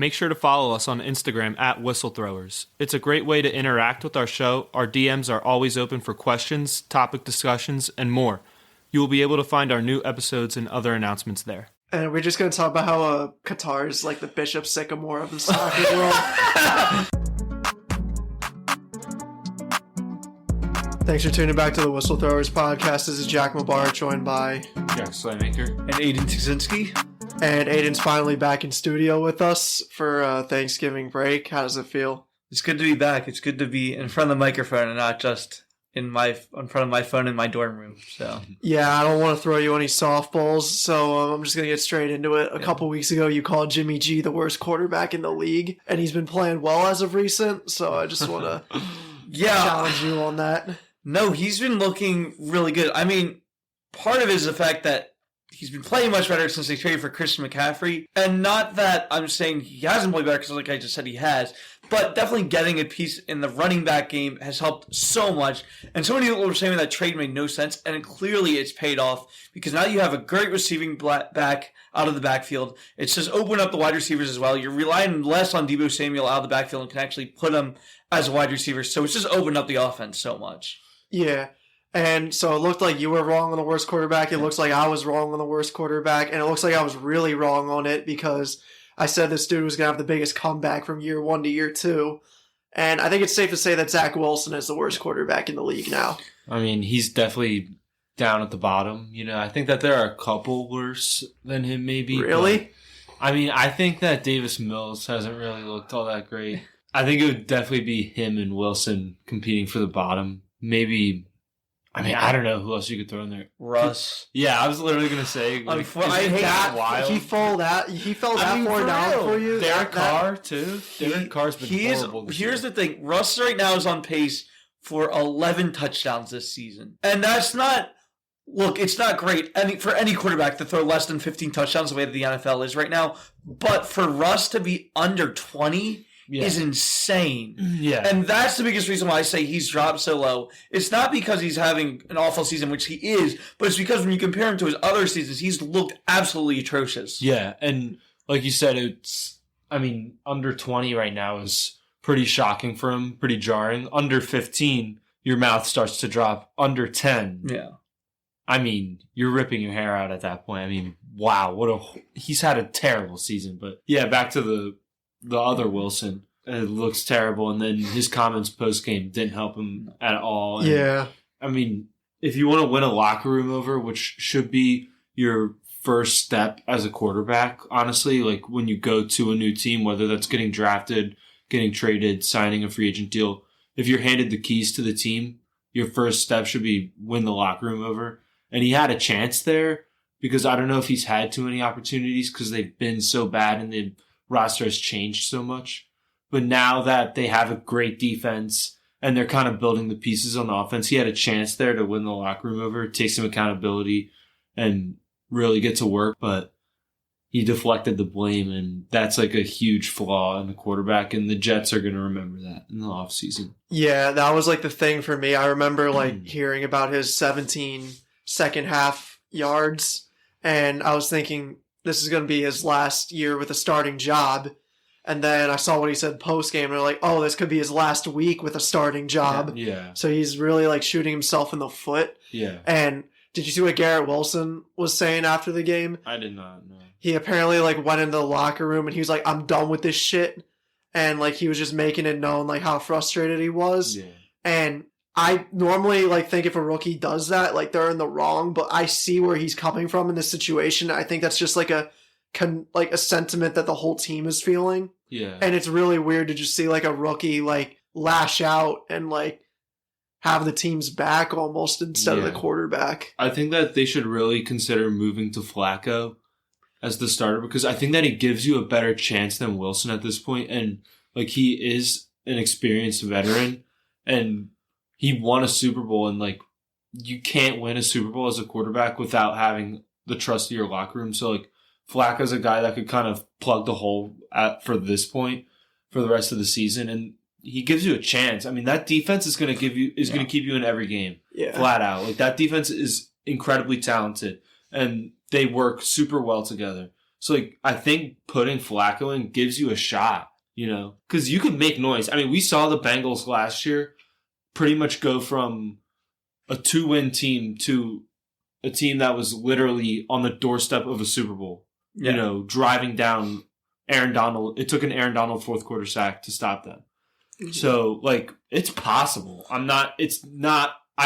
make sure to follow us on Instagram at Whistlethrowers. It's a great way to interact with our show. Our DMs are always open for questions, topic discussions, and more. You will be able to find our new episodes and other announcements there. And we're just going to talk about how Qatar is like the Bishop Sycamore of the soccer world. Thanks for tuning back to the Whistlethrowers podcast. This is Jack Mubarak, joined by Jack Slaymaker and Aidan Tuzinski. And Aidan's finally back in studio with us for Thanksgiving break. How does it feel? It's good to be back. It's good to be in front of the microphone and not just in front of my phone in my dorm room. So yeah, I don't want to throw you any softballs, so I'm just going to get straight into it. A couple weeks ago, you called Jimmy G the worst quarterback in the league, and he's been playing well as of recent, so I just want to challenge you on that. No, he's been looking really good. I mean, part of it is the fact that he's been playing much better since they traded for Christian McCaffrey. And not that I'm saying he hasn't played better, because like I just said, he has. But definitely getting a piece in the running back game has helped so much. And so many people were saying that trade made no sense. And clearly it's paid off, because now you have a great receiving back out of the backfield. It's just opened up the wide receivers as well. You're relying less on Deebo Samuel out of the backfield and can actually put him as a wide receiver. So it's just opened up the offense so much. Yeah. And so it looked like you were wrong on the worst quarterback. It looks like I was wrong on the worst quarterback. And it looks like I was really wrong on it, because I said this dude was going to have the biggest comeback from year 1 to year 2. And I think it's safe to say that Zach Wilson is the worst quarterback in the league now. I mean, he's definitely down at the bottom. You know, I think that there are a couple worse than him, maybe. Really? I mean, I think that Davis Mills hasn't really looked all that great. I think it would definitely be him and Wilson competing for the bottom. Maybe, I mean, I don't know who else you could throw in there. Russ. Yeah, I was literally going to say. Like, I hate that. Wild? He fell that far down for you? Derek Carr, too. Derek Carr's been horrible. Here's the thing. Russ right now is on pace for 11 touchdowns this season. And that's not... Look, it's not great for any quarterback to throw less than 15 touchdowns the way that the NFL is right now. But for Russ to be under 20... is insane. Yeah. And that's the biggest reason why I say he's dropped so low. It's not because he's having an awful season, which he is, but it's because when you compare him to his other seasons, he's looked absolutely atrocious. Yeah, and like you said, under 20 right now is pretty shocking for him, pretty jarring. Under 15, your mouth starts to drop. Under 10. Yeah. I mean, you're ripping your hair out at that point. I mean, wow, he's had a terrible season. But yeah, back to the other Wilson. It looks terrible, and then his comments post-game didn't help him at all. And, yeah. I mean, if you want to win a locker room over, which should be your first step as a quarterback, honestly, like when you go to a new team, whether that's getting drafted, getting traded, signing a free agent deal, if you're handed the keys to the team, your first step should be win the locker room over. And he had a chance there, because I don't know if he's had too many opportunities because they've been so bad and the roster has changed so much. But now that they have a great defense and they're kind of building the pieces on the offense, he had a chance there to win the locker room over, take some accountability, and really get to work. But he deflected the blame, and that's like a huge flaw in the quarterback, and the Jets are going to remember that in the offseason. Yeah, that was like the thing for me. I remember like hearing about his 17 second half yards, and I was thinking this is going to be his last year with a starting job. And then I saw what he said post-game, and they're like, oh, this could be his last week with a starting job. Yeah. So he's really like shooting himself in the foot. Yeah. And did you see what Garrett Wilson was saying after the game? I did not know. He apparently like went into the locker room and he was like, I'm done with this shit. And like he was just making it known like how frustrated he was. Yeah. And I normally like think if a rookie does that, like they're in the wrong, but I see where he's coming from in this situation. I think that's just like a sentiment that the whole team is feeling. Yeah. And it's really weird to just see like a rookie like lash out and like have the team's back almost instead of the quarterback. I think that they should really consider moving to Flacco as the starter, because I think that he gives you a better chance than Wilson at this point. And like he is an experienced veteran and he won a Super Bowl, and like you can't win a Super Bowl as a quarterback without having the trust of your locker room. So like Flacco's a guy that could kind of plug the hole for this point for the rest of the season, and he gives you a chance. I mean, that defense is going to going to keep you in every game, flat out. Like that defense is incredibly talented, and they work super well together. So, like, I think putting Flacco in gives you a shot, because you can make noise. I mean, we saw the Bengals last year pretty much go from a 2-win team to a team that was literally on the doorstep of a Super Bowl, driving down Aaron Donald. It took an Aaron Donald fourth quarter sack to stop them. So, like, it's possible. I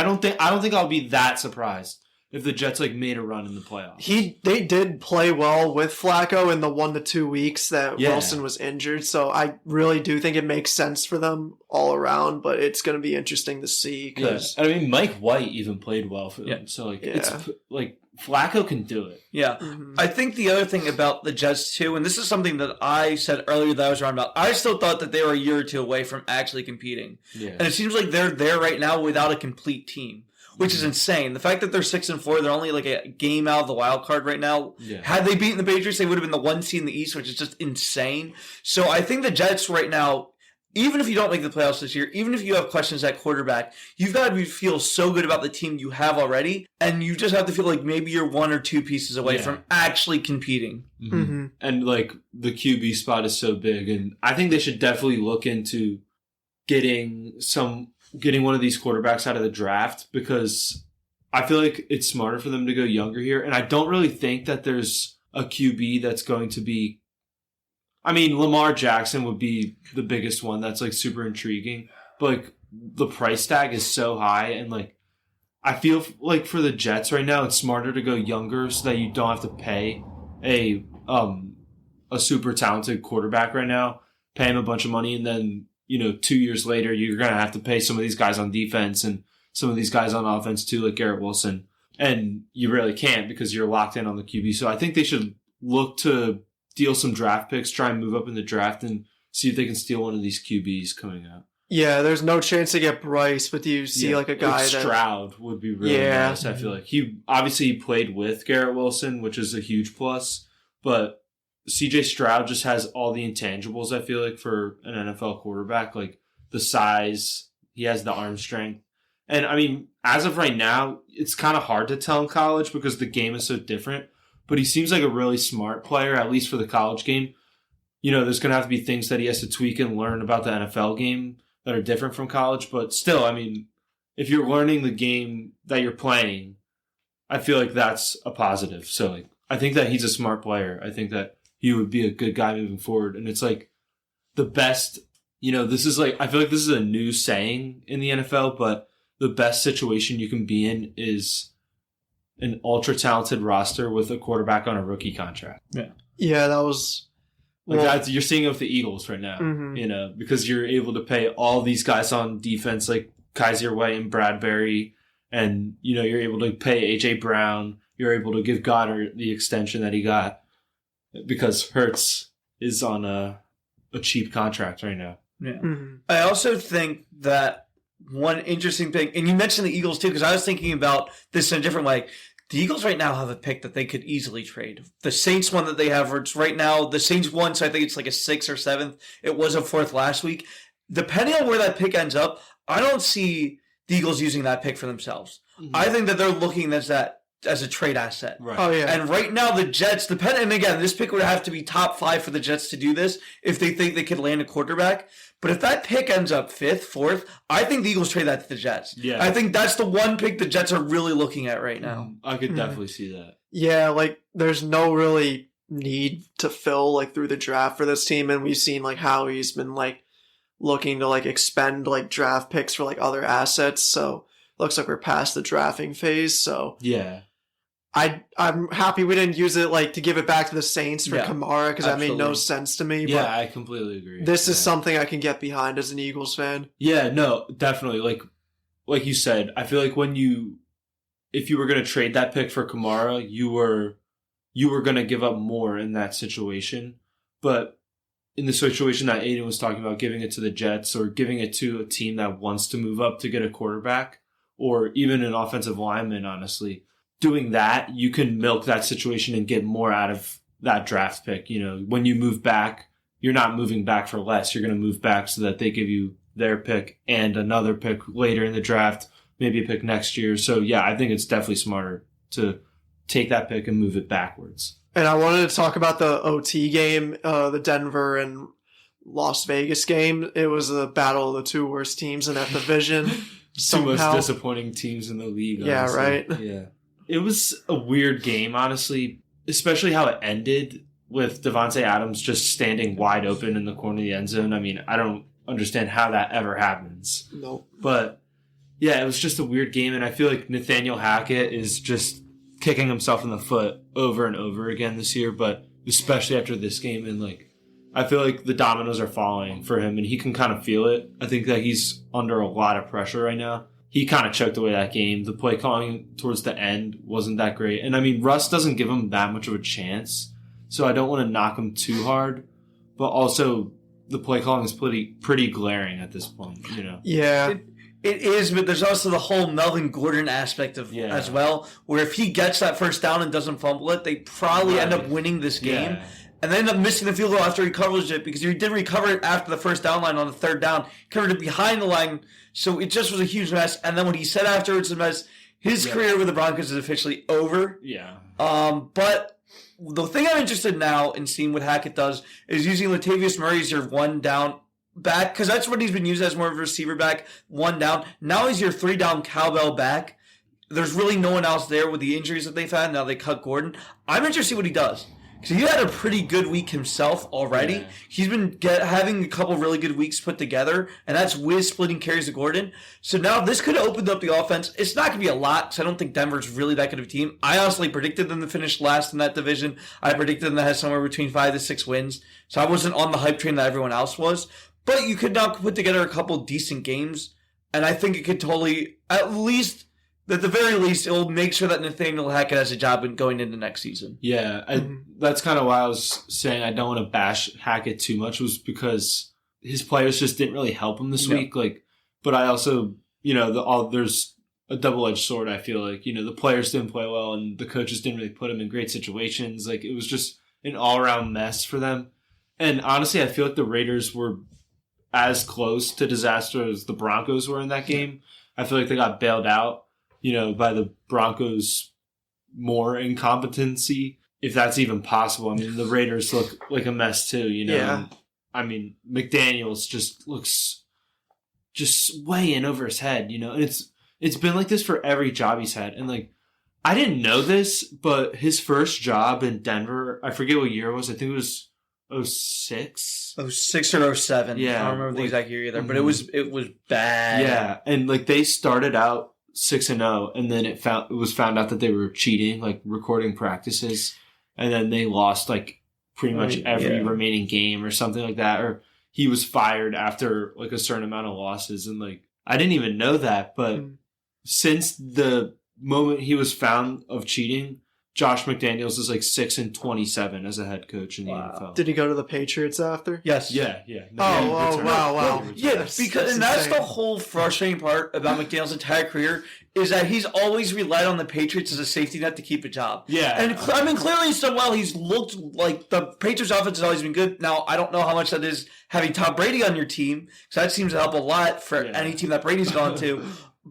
don't think I'll be that surprised if the Jets, like, made a run in the playoffs. They did play well with Flacco in the 1 to 2 weeks that Wilson was injured. So I really do think it makes sense for them all around, but it's going to be interesting to see. Cause... I mean, Mike White even played well for them. So, like, it's like Flacco can do it. Yeah. I think the other thing about the Jets, too, and this is something that I said earlier that I was wrong about, I still thought that they were a year or two away from actually competing. Yeah. And it seems like they're there right now without a complete team, which is insane. The fact that they're 6-4, they're only like a game out of the wild card right now. Yeah. Had they beaten the Patriots, they would have been the 1 seed in the East, which is just insane. So I think the Jets right now, even if you don't make the playoffs this year, even if you have questions at quarterback, you've got to feel so good about the team you have already, and you just have to feel like maybe you're 1 or 2 pieces away from actually competing. And, like, the QB spot is so big, and I think they should definitely look into getting one of these quarterbacks out of the draft, because I feel like it's smarter for them to go younger here, and I don't really think that there's a QB that's going to be... I mean, Lamar Jackson would be the biggest one that's, like, super intriguing. But, like, the price tag is so high. And, like, I feel like for the Jets right now, it's smarter to go younger so that you don't have to pay a super talented quarterback right now. Pay him a bunch of money. And then, 2 years later, you're going to have to pay some of these guys on defense and some of these guys on offense too, like Garrett Wilson. And you really can't because you're locked in on the QB. So I think they should look to deal some draft picks, try and move up in the draft, and see if they can steal one of these QBs coming out. Yeah, there's no chance to get Bryce, but do you see like a guy like Stroud would be really nice, I feel like. He obviously played with Garrett Wilson, which is a huge plus, but CJ Stroud just has all the intangibles, I feel like, for an NFL quarterback, like the size, he has the arm strength. And I mean, as of right now, it's kind of hard to tell in college because the game is so different. But he seems like a really smart player, at least for the college game. There's going to have to be things that he has to tweak and learn about the NFL game that are different from college. But still, I mean, if you're learning the game that you're playing, I feel like that's a positive. So, like, I think that he's a smart player. I think that he would be a good guy moving forward. And it's like the best, this is like, I feel like this is a new saying in the NFL, but the best situation you can be in is an ultra-talented roster with a quarterback on a rookie contract. Yeah, that was... Like you're seeing it with the Eagles right now, because you're able to pay all these guys on defense like Kaiser White and Bradbury, and, you're able to pay A.J. Brown. You're able to give Goddard the extension that he got because Hurts is on a cheap contract right now. Yeah. I also think that one interesting thing, and you mentioned the Eagles too, because I was thinking about this in a different way. The Eagles right now have a pick that they could easily trade. The Saints one that they have, it's right now, the Saints one, so I think it's like a 6th or 7th. It was a 4th last week. Depending on where that pick ends up, I don't see the Eagles using that pick for themselves. I think that they're looking at that as a trade asset. Right. Oh, yeah. And right now the Jets, and again, this pick would have to be top 5 for the Jets to do this if they think they could land a quarterback. But if that pick ends up 5th, 4th, I think the Eagles trade that to the Jets. Yeah. I think that's the one pick the Jets are really looking at right now. I could definitely see that. Yeah, like there's no really need to fill like through the draft for this team, and we've seen like how he's been like looking to like expend like draft picks for like other assets. So looks like we're past the drafting phase. So yeah. I'm happy we didn't use it like to give it back to the Saints for Kamara because that made no sense to me. Yeah, but I completely agree. This is something I can get behind as an Eagles fan. Yeah, no, definitely. Like you said, I feel like if you were going to trade that pick for Kamara, you were going to give up more in that situation. But in the situation that Aidan was talking about, giving it to the Jets or giving it to a team that wants to move up to get a quarterback or even an offensive lineman, honestly, doing that, you can milk that situation and get more out of that draft pick. When you move back, you're not moving back for less. You're going to move back so that they give you their pick and another pick later in the draft, maybe a pick next year. So, yeah, I think it's definitely smarter to take that pick and move it backwards. And I wanted to talk about the OT game, the Denver and Las Vegas game. It was a battle of the two worst teams in that division. Two most disappointing teams in the league. Yeah, honestly. right? Yeah. It was a weird game, honestly, especially how it ended with Devontae Adams just standing wide open in the corner of the end zone. I mean, I don't understand how that ever happens. Nope. But, yeah, it was just a weird game, and I feel like Nathaniel Hackett is just kicking himself in the foot over and over again this year, but especially after this game, and, like, I feel like the dominoes are falling for him, and he can kind of feel it. I think that he's under a lot of pressure right now. He kind of choked away that game. The play calling towards the end wasn't that great. And, I mean, Russ doesn't give him that much of a chance, so I don't want to knock him too hard. But also, the play calling is pretty glaring at this point, you know? Yeah. It is, but there's also the whole Melvin Gordon aspect of as well, where if he gets that first down and doesn't fumble it, they probably end up winning this game. Yeah. And they end up missing the field goal after he covers it because he did recover it after the first down line on the third down. He covered it behind the line, so it just was a huge mess. And then what he said afterwards was his career with the Broncos is officially over. Yeah. But the thing I'm interested now in seeing what Hackett does is using Latavius Murray as your one down back, because that's what he's been used as, more of a receiver back, one down. Now he's your three down cowbell back. There's really no one else there with the injuries that they've had. Now they cut Gordon. I'm interested to see what he does. Because he had a pretty good week himself already. Yeah. He's been having a couple really good weeks put together, and that's with splitting carries to Gordon. So now this could have opened up the offense. It's not going to be a lot, because I don't think Denver's really that good of a team. I honestly predicted them to finish last in that division. I predicted them to have somewhere between 5 to 6 wins. So I wasn't on the hype train that everyone else was. But you could now put together a couple decent games, and I think it could totally, at the very least, it will make sure that Nathaniel Hackett has a job going into next season. Yeah, that's kind of why I was saying I don't want to bash Hackett too much, was because his players just didn't really help him this week. But I also, there's a double-edged sword, I feel like. The players didn't play well, and the coaches didn't really put him in great situations. Like, it was just an all-around mess for them. And honestly, I feel like the Raiders were as close to disaster as the Broncos were in that game. I feel like they got bailed out, by the Broncos' more incompetency, if that's even possible. I mean, the Raiders look like a mess too, Yeah. I mean, McDaniels just looks just way in over his head, and it's been like this for every job he's had. And like, I didn't know this, but his first job in Denver, I forget what year it was. I think it was 06? 06 or 07. Yeah. I don't remember the exact year either, but it was bad. Yeah. And like, they started out 6-0, and then it was found out that they were cheating, like recording practices, and then they lost like pretty much every remaining game or something like that, or he was fired after like a certain amount of losses. And like, I didn't even know that, but since the moment he was found of cheating, Josh McDaniels is like 6-27 as a head coach in the NFL. Did he go to the Patriots after? Yes. Yeah. Wow. Yeah, because that's the whole frustrating part about McDaniels' entire career, is that he's always relied on the Patriots as a safety net to keep a job. Yeah. And I mean, clearly so well, he's looked like the Patriots offense has always been good. Now, I don't know how much that is having Tom Brady on your team, because that seems to help a lot for any team that Brady's gone to.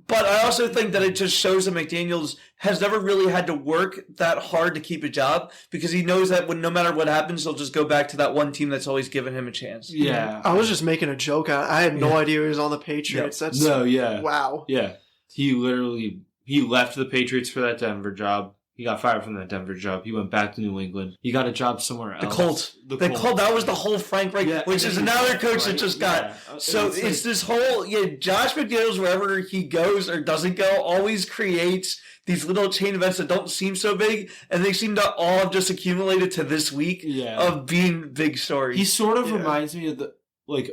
But I also think that it just shows that McDaniels has never really had to work that hard to keep a job, because he knows that no matter what happens, he'll just go back to that one team that's always given him a chance. Yeah. I was just making a joke. I had no idea he was on the Patriots. Yeah. Wow. Yeah. He left the Patriots for that Denver job. He got fired from that Denver job. He went back to New England. He got a job somewhere else. The Colts. That was the whole Frank Reich, which is another coach that just got. Yeah. So it's this whole, Josh McDaniels, wherever he goes or doesn't go, always creates these little chain events that don't seem so big, and they seem to all have just accumulated to this week of being big stories. He sort of reminds me of the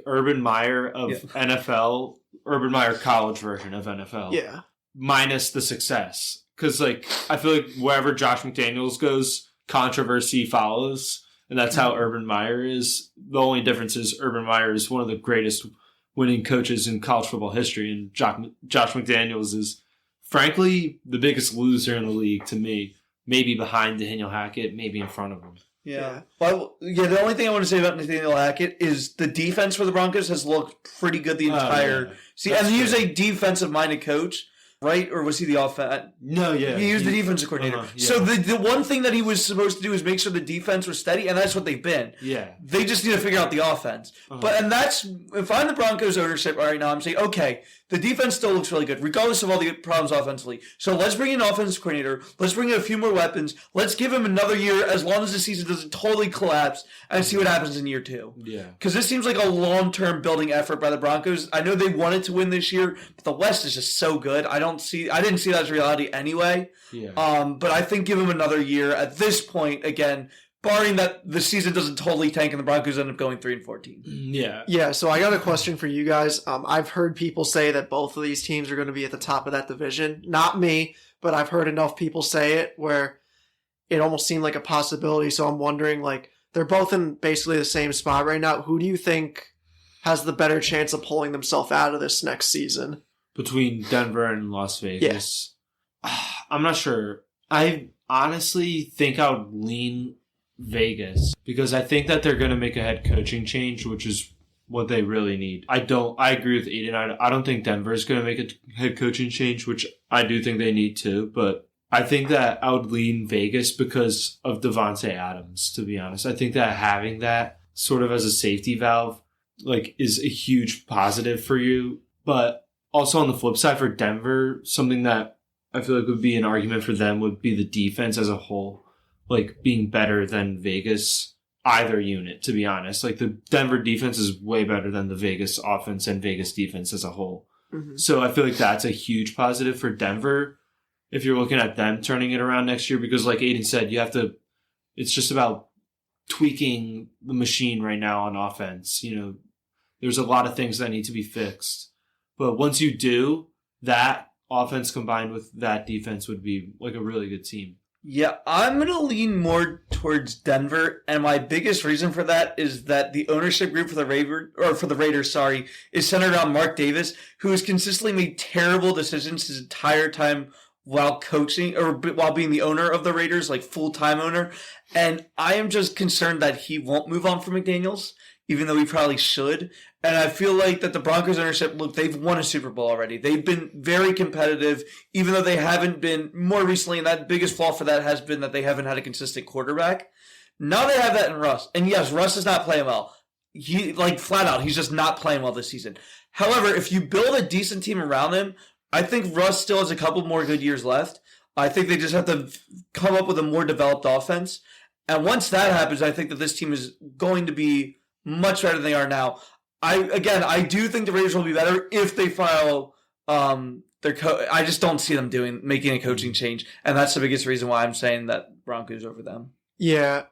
Urban Meyer of NFL, Urban Meyer college version of NFL. Yeah. Minus the success. Because, I feel like wherever Josh McDaniels goes, controversy follows. And that's how Urban Meyer is. The only difference is Urban Meyer is one of the greatest winning coaches in college football history. And Josh McDaniels is, frankly, the biggest loser in the league to me. Maybe behind Nathaniel Hackett, maybe in front of him. Yeah. Well, the only thing I want to say about Nathaniel Hackett is the defense for the Broncos has looked pretty good the entire season. And he's a defensive-minded coach. right? Or was he the offense? No, yeah. He was the defensive coordinator. Yeah. So the one thing that he was supposed to do is make sure the defense was steady, and that's what they've been. Yeah. They just need to figure out the offense. And that's, if I'm the Broncos ownership right now, I'm saying, okay, the defense still looks really good, regardless of all the problems offensively. So let's bring in an offensive coordinator. Let's bring in a few more weapons. Let's give him another year as long as the season doesn't totally collapse and see what happens in year 2. Yeah. Because this seems like a long-term building effort by the Broncos. I know they wanted to win this year, but the West is just so good. I didn't see that as reality anyway. Yeah. But I think give him another year at this point, again, barring that the season doesn't totally tank and the Broncos end up going 3-14. Yeah. Yeah, so I got a question for you guys. I've heard people say that both of these teams are going to be at the top of that division. Not me, but I've heard enough people say it where it almost seemed like a possibility. So I'm wondering, like, they're both in basically the same spot right now. Who do you think has the better chance of pulling themselves out of this next season? Between Denver and Las Vegas? Yeah. I'm not sure. I honestly think I would lean Vegas because I think that they're going to make a head coaching change, which is what they really need. I agree with Aidan. I don't think Denver is going to make a head coaching change, which I do think they need to, but I think that I would lean Vegas because of Devontae Adams, to be honest. I think that having that sort of as a safety valve, like, is a huge positive for you. But also on the flip side for Denver, something that I feel like would be an argument for them would be the defense as a whole, like, being better than Vegas, either unit, to be honest. Like, the Denver defense is way better than the Vegas offense and Vegas defense as a whole. Mm-hmm. So I feel like that's a huge positive for Denver if you're looking at them turning it around next year, because like Aidan said, it's just about tweaking the machine right now on offense. You know, there's a lot of things that need to be fixed. But once you do, that offense combined with that defense would be like a really good team. Yeah, I'm going to lean more towards Denver, and my biggest reason for that is that the ownership group for the Raiders, is centered around Mark Davis, who has consistently made terrible decisions his entire time while coaching or while being the owner of the Raiders, like full-time owner. And I am just concerned that he won't move on from McDaniels, even though he probably should. And I feel like that the Broncos ownership, look, they've won a Super Bowl already. They've been very competitive, even though they haven't been more recently. And that biggest flaw for that has been that they haven't had a consistent quarterback. Now they have that in Russ. And yes, Russ is not playing well. He, like, flat out, he's just not playing well this season. However, if you build a decent team around him, I think Russ still has a couple more good years left. I think they just have to come up with a more developed offense. And once that happens, I think that this team is going to be much better than they are now. I do think the Raiders will be better if they file their I just don't see them making a coaching change, and that's the biggest reason why I'm saying that Broncos over them. Yeah,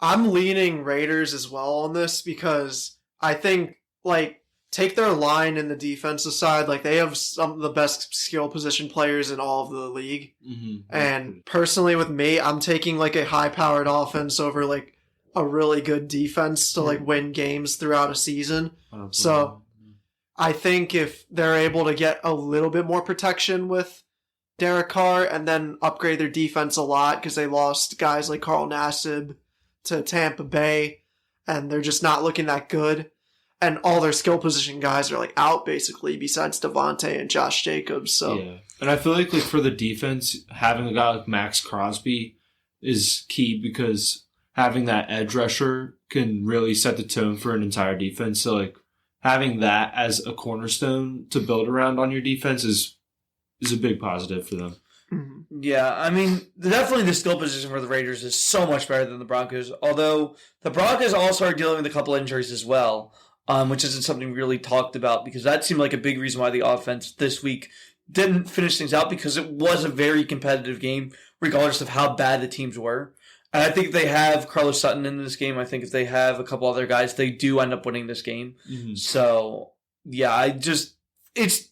I'm leaning Raiders as well on this because I think, like, take their line in the defensive side, like, they have some of the best skill position players in all of the league. Mm-hmm. And personally with me, I'm taking, like, a high-powered offense over, like, a really good defense to, like, win games throughout a season. So I think if they're able to get a little bit more protection with Derek Carr and then upgrade their defense a lot because they lost guys like Carl Nassib to Tampa Bay and they're just not looking that good. And all their skill position guys are, like, out basically besides Devontae and Josh Jacobs. So yeah. And I feel like for the defense, having a guy like Max Crosby is key because having that edge rusher can really set the tone for an entire defense. So, like, having that as a cornerstone to build around on your defense is a big positive for them. Mm-hmm. Yeah, I mean, definitely the skill position for the Raiders is so much better than the Broncos, although the Broncos also are dealing with a couple injuries as well, which isn't something we really talked about because that seemed like a big reason why the offense this week didn't finish things out because it was a very competitive game regardless of how bad the teams were. And I think if they have Carlos Sutton in this game, I think if they have a couple other guys, they do end up winning this game. Mm-hmm. So, yeah, it's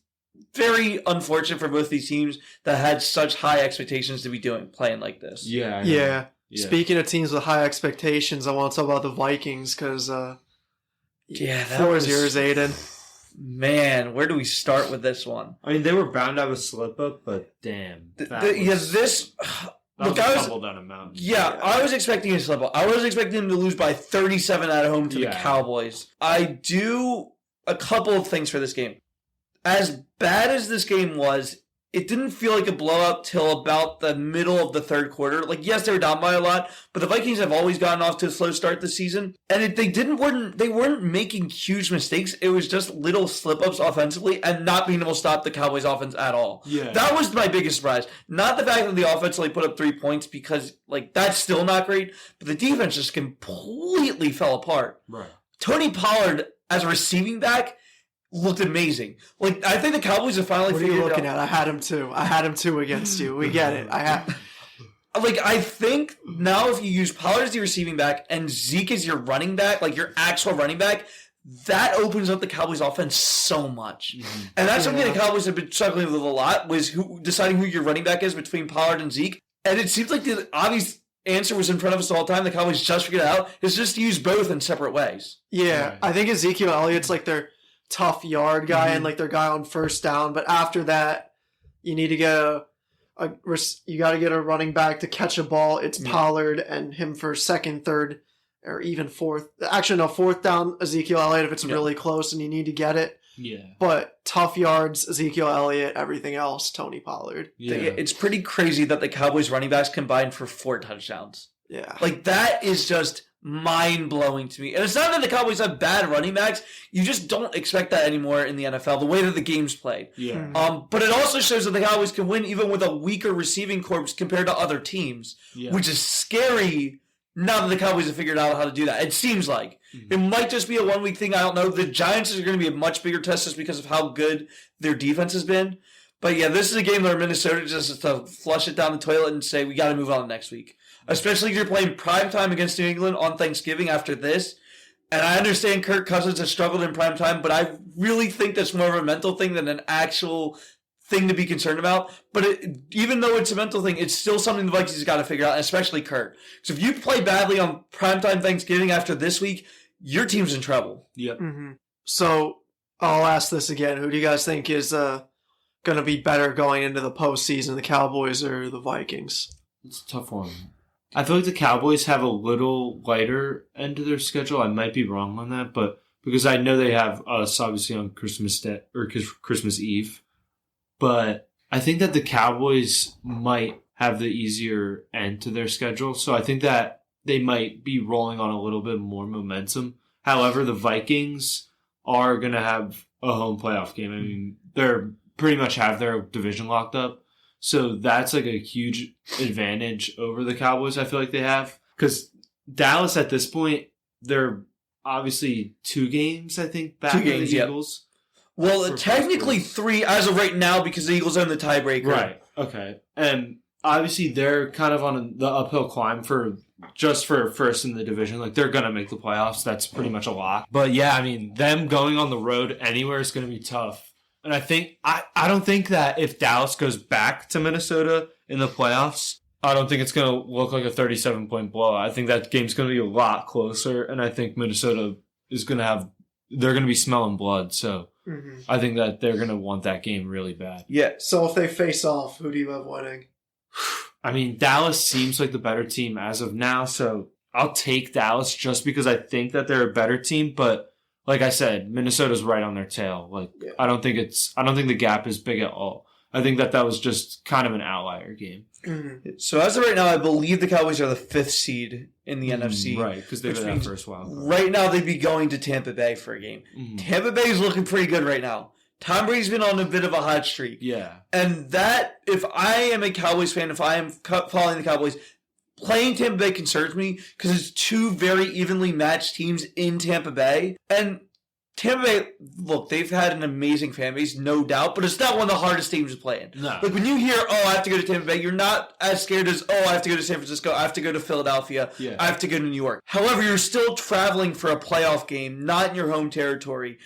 very unfortunate for both these teams that had such high expectations to be playing like this. Yeah. Speaking of teams with high expectations, I want to talk about the Vikings because floor is yours, Aidan. Man, where do we start with this one? I mean, they were bound to have a slip up, but damn. Look, I was expecting a slip up. I was expecting them to lose by 37 at home to the Cowboys. I do a couple of things for this game. As bad as this game was, it didn't feel like a blowout till about the middle of the third quarter. Like, yes, they were down by a lot, but the Vikings have always gotten off to a slow start this season. And they weren't making huge mistakes. It was just little slip-ups offensively and not being able to stop the Cowboys offense at all. Yeah. That was my biggest surprise. Not the fact that the offense only put up 3 points, because like that's still not great, but the defense just completely fell apart. Right. Tony Pollard as a receiving back looked amazing. Like, I think the Cowboys have finally What are you figured looking out. at? I had him too against you. We get it. I think now if you use Pollard as the receiving back and Zeke as your running back, like your actual running back, that opens up the Cowboys offense so much. Mm-hmm. And that's something the Cowboys have been struggling with a lot, was deciding who your running back is between Pollard and Zeke. And it seems like the obvious answer was in front of us all the time. The Cowboys just figured it out. It's just to use both in separate ways. Yeah, Right. I think Ezekiel Elliott's like their tough yard guy and like their guy on first down. But after that, you need to get you got to get a running back to catch a ball. It's Pollard and him for second, third, or even fourth. Actually, no, fourth down Ezekiel Elliott if it's really close and you need to get it. Yeah. But tough yards, Ezekiel Elliott, everything else, Tony Pollard. Yeah. It's pretty crazy that the Cowboys running backs combined for 4 touchdowns. Yeah. Like, that is just mind-blowing to me. And it's not that the Cowboys have bad running backs. You just don't expect that anymore in the NFL, the way that the game's played. Yeah. But it also shows that the Cowboys can win even with a weaker receiving corps compared to other teams, Yeah. which is scary now that the Cowboys have figured out how to do that. It seems like. It might just be a one-week thing. I don't know. The Giants are going to be a much bigger test just because of how good their defense has been. But yeah, this is a game where Minnesota just has to flush it down the toilet and say, we got to move on next week. Especially if you're playing primetime against New England on Thanksgiving after this. And I understand Kirk Cousins has struggled in primetime, but I really think that's more of a mental thing than an actual thing to be concerned about. But even though it's a mental thing, it's still something the Vikings have got to figure out, especially Kirk. So if you play badly on primetime Thanksgiving after this week, your team's in trouble. Yep. Mm-hmm. So I'll ask this again. Who do you guys think is going to be better going into the postseason, the Cowboys or the Vikings? It's a tough one. I feel like the Cowboys have a little lighter end to their schedule. I might be wrong on that, but because I know they have us obviously on Christmas Day or Christmas Eve, but I think that the Cowboys might have the easier end to their schedule. So I think that they might be rolling on a little bit more momentum. However, the Vikings are going to have a home playoff game. I mean, they're pretty much have their division locked up. So that's like a huge advantage over the Cowboys, I feel like they have. Because Dallas at this point, they're obviously 2 games, I think, back of the Eagles. Well, technically 3 as of right now because the Eagles are in the tiebreaker. Right. Okay. And obviously they're kind of on the uphill climb for first in the division. Like, they're going to make the playoffs. That's pretty much a lock. But yeah, I mean, them going on the road anywhere is going to be tough. And I think I don't think that if Dallas goes back to Minnesota in the playoffs, I don't think it's going to look like a 37-point blowout. I think that game's going to be a lot closer, and I think Minnesota is going to they're going to be smelling blood. So I think that they're going to want that game really bad. Yeah. So if they face off, who do you have winning? I mean, Dallas seems like the better team as of now, so I'll take Dallas just because I think that they're a better team, but like I said, Minnesota's right on their tail. Like, yeah. I don't think the gap is big at all. I think that was just kind of an outlier game. Mm-hmm. So as of right now, I believe the Cowboys are the 5th seed in the NFC. Right, because they've been that first wild. Right now, they'd be going to Tampa Bay for a game. Mm-hmm. Tampa Bay is looking pretty good right now. Tom Brady's been on a bit of a hot streak. Yeah. And that, if I am a Cowboys fan, if I am following the Cowboys, playing Tampa Bay concerns me because it's 2 very evenly matched teams in Tampa Bay. And Tampa Bay, look, they've had an amazing fan base, no doubt, but it's not one of the hardest teams to play in. No. Like, when you hear, oh, I have to go to Tampa Bay, you're not as scared as, oh, I have to go to San Francisco, I have to go to Philadelphia, I have to go to New York. However, you're still traveling for a playoff game, not in your home territory.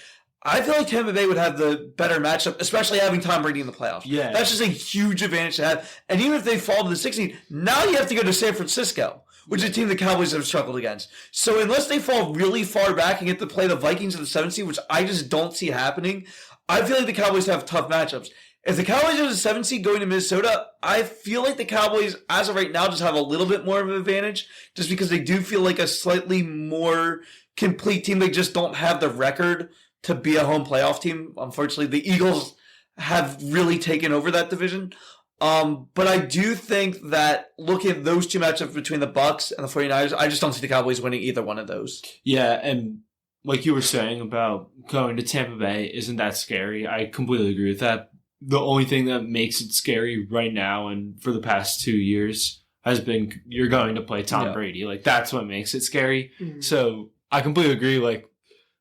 I feel like Tampa Bay would have the better matchup, especially having Tom Brady in the playoffs. Yeah. That's just a huge advantage to have. And even if they fall to the 16th, now you have to go to San Francisco, which is a team the Cowboys have struggled against. So unless they fall really far back and get to play the Vikings in the 7th seed, which I just don't see happening, I feel like the Cowboys have tough matchups. If the Cowboys are the 7th seed going to Minnesota, I feel like the Cowboys, as of right now, just have a little bit more of an advantage, just because they do feel like a slightly more complete team. They just don't have the record to be a home playoff team. Unfortunately, the Eagles have really taken over that division. But I do think that looking at those two matchups between the Bucks and the 49ers, I just don't see the Cowboys winning either one of those. Yeah, and like you were saying about going to Tampa Bay, isn't that scary? I completely agree with that. The only thing that makes it scary right now and for the past 2 years has been you're going to play Tom Brady. Like, that's what makes it scary. Mm-hmm. So I completely agree. Like,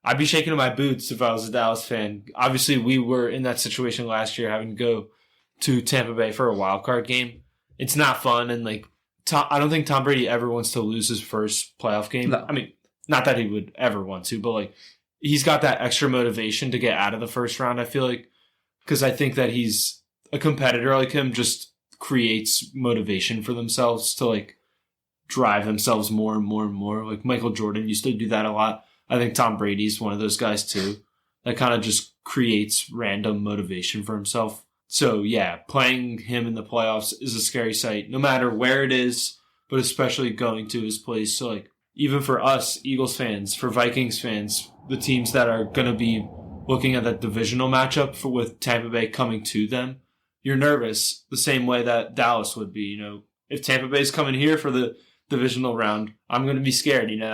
I'd be shaking in my boots if I was a Dallas fan. Obviously, we were in that situation last year, having to go to Tampa Bay for a wild card game. It's not fun, and like I don't think Tom Brady ever wants to lose his first playoff game. No. I mean, not that he would ever want to, but like he's got that extra motivation to get out of the first round. I feel like because I think that he's a competitor like him just creates motivation for themselves to like drive themselves more and more and more. Like Michael Jordan used to do that a lot. I think Tom Brady's one of those guys too. That kind of just creates random motivation for himself. So yeah, playing him in the playoffs is a scary sight, no matter where it is, but especially going to his place. So like even for us, Eagles fans, for Vikings fans, the teams that are going to be looking at that divisional matchup with Tampa Bay coming to them, you're nervous the same way that Dallas would be. You know, if Tampa Bay's coming here for the divisional round, I'm going to be scared. You know,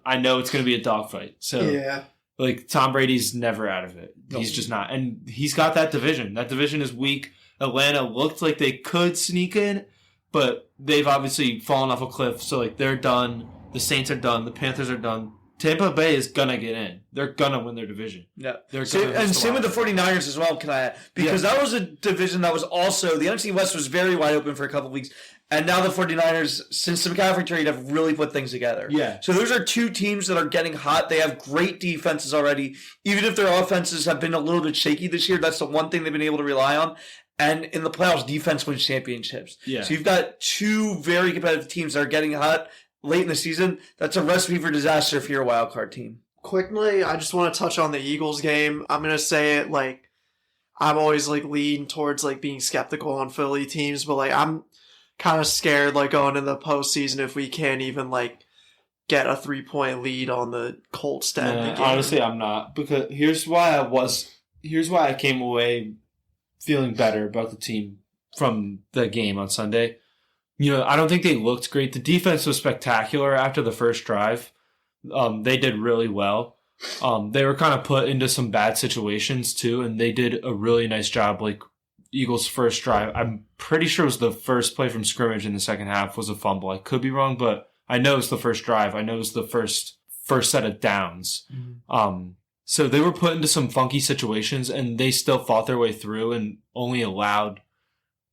I know it's going to be a dogfight. So yeah. Like, Tom Brady's never out of it. He's just not. And he's got that division. That division is weak. Atlanta looked like they could sneak in, but they've obviously fallen off a cliff. So, like, they're done. The Saints are done. The Panthers are done. Tampa Bay is going to get in. They're going to win their division. Yeah. Same with the 49ers as well, can I add? Because that was a division that was also – the NFC West was very wide open for a couple of weeks. And now the 49ers, since the McCaffrey trade, have really put things together. Yeah. So those are two teams that are getting hot. They have great defenses already. Even if their offenses have been a little bit shaky this year, that's the one thing they've been able to rely on. And in the playoffs, defense wins championships. Yeah. So you've got two very competitive teams that are getting hot late in the season. That's a recipe for disaster if you're a wild card team. Quickly, I just want to touch on the Eagles game. I'm going to say it like I'm always like leaning towards like being skeptical on Philly teams, but like I'm kind of scared like going into the postseason if we can't even like get a 3-point lead on the Colts to end the game. Honestly, I'm not, because here's why I came away feeling better about the team from the game on Sunday. You know, I don't think they looked great. The defense was spectacular after the first drive. They did really well. They were kind of put into some bad situations too, and they did a really nice job. Like, Eagles' first drive, I'm pretty sure it was the first play from scrimmage in the second half was a fumble. I could be wrong, but I know it's the first drive. I know it was the first set of downs. Mm-hmm. So they were put into some funky situations, and they still fought their way through and only allowed,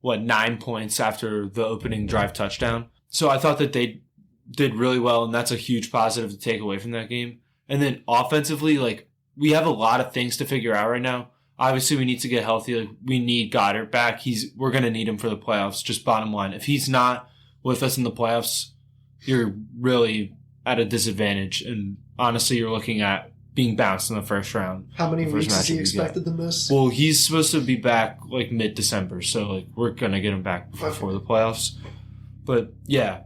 9 points after the opening drive touchdown. So I thought that they did really well, and that's a huge positive to take away from that game. And then offensively, like, we have a lot of things to figure out right now. Obviously, we need to get healthy. Like, we need Goddard back. We're going to need him for the playoffs, just bottom line. If he's not with us in the playoffs, you're really at a disadvantage. And honestly, you're looking at being bounced in the first round. How many weeks is he expected to miss? Well, he's supposed to be back like mid-December, so like we're going to get him back before the playoffs. But yeah,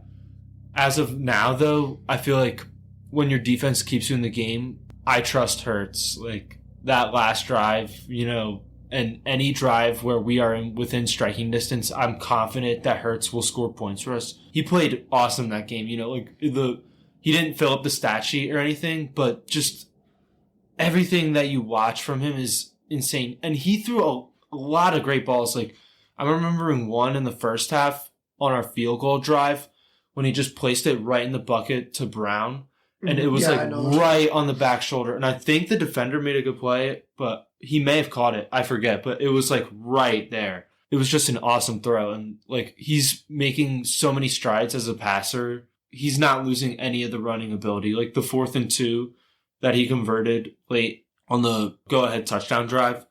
as of now, though, I feel like when your defense keeps you in the game, I trust Hurts. Like, that last drive, you know, and any drive where we are within striking distance, I'm confident that Hurts will score points for us. He played awesome that game, you know, like he didn't fill up the stat sheet or anything, but just everything that you watch from him is insane. And he threw a lot of great balls. Like, I'm remembering one in the first half on our field goal drive when he just placed it right in the bucket to Brown. And it was right on the back shoulder. And I think the defender made a good play, but he may have caught it. I forget. But it was like right there. It was just an awesome throw. And like, he's making so many strides as a passer. He's not losing any of the running ability. Like the 4th and 2 that he converted late on the go-ahead touchdown drive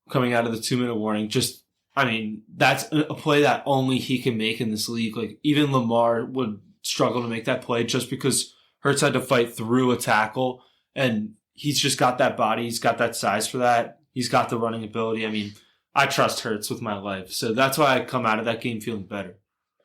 coming out of the 2-minute warning. Just, I mean, that's a play that only he can make in this league. Like, even Lamar would struggle to make that play just because Hurts had to fight through a tackle, and he's just got that body. He's got that size for that. He's got the running ability. I mean, I trust Hurts with my life. So that's why I come out of that game feeling better.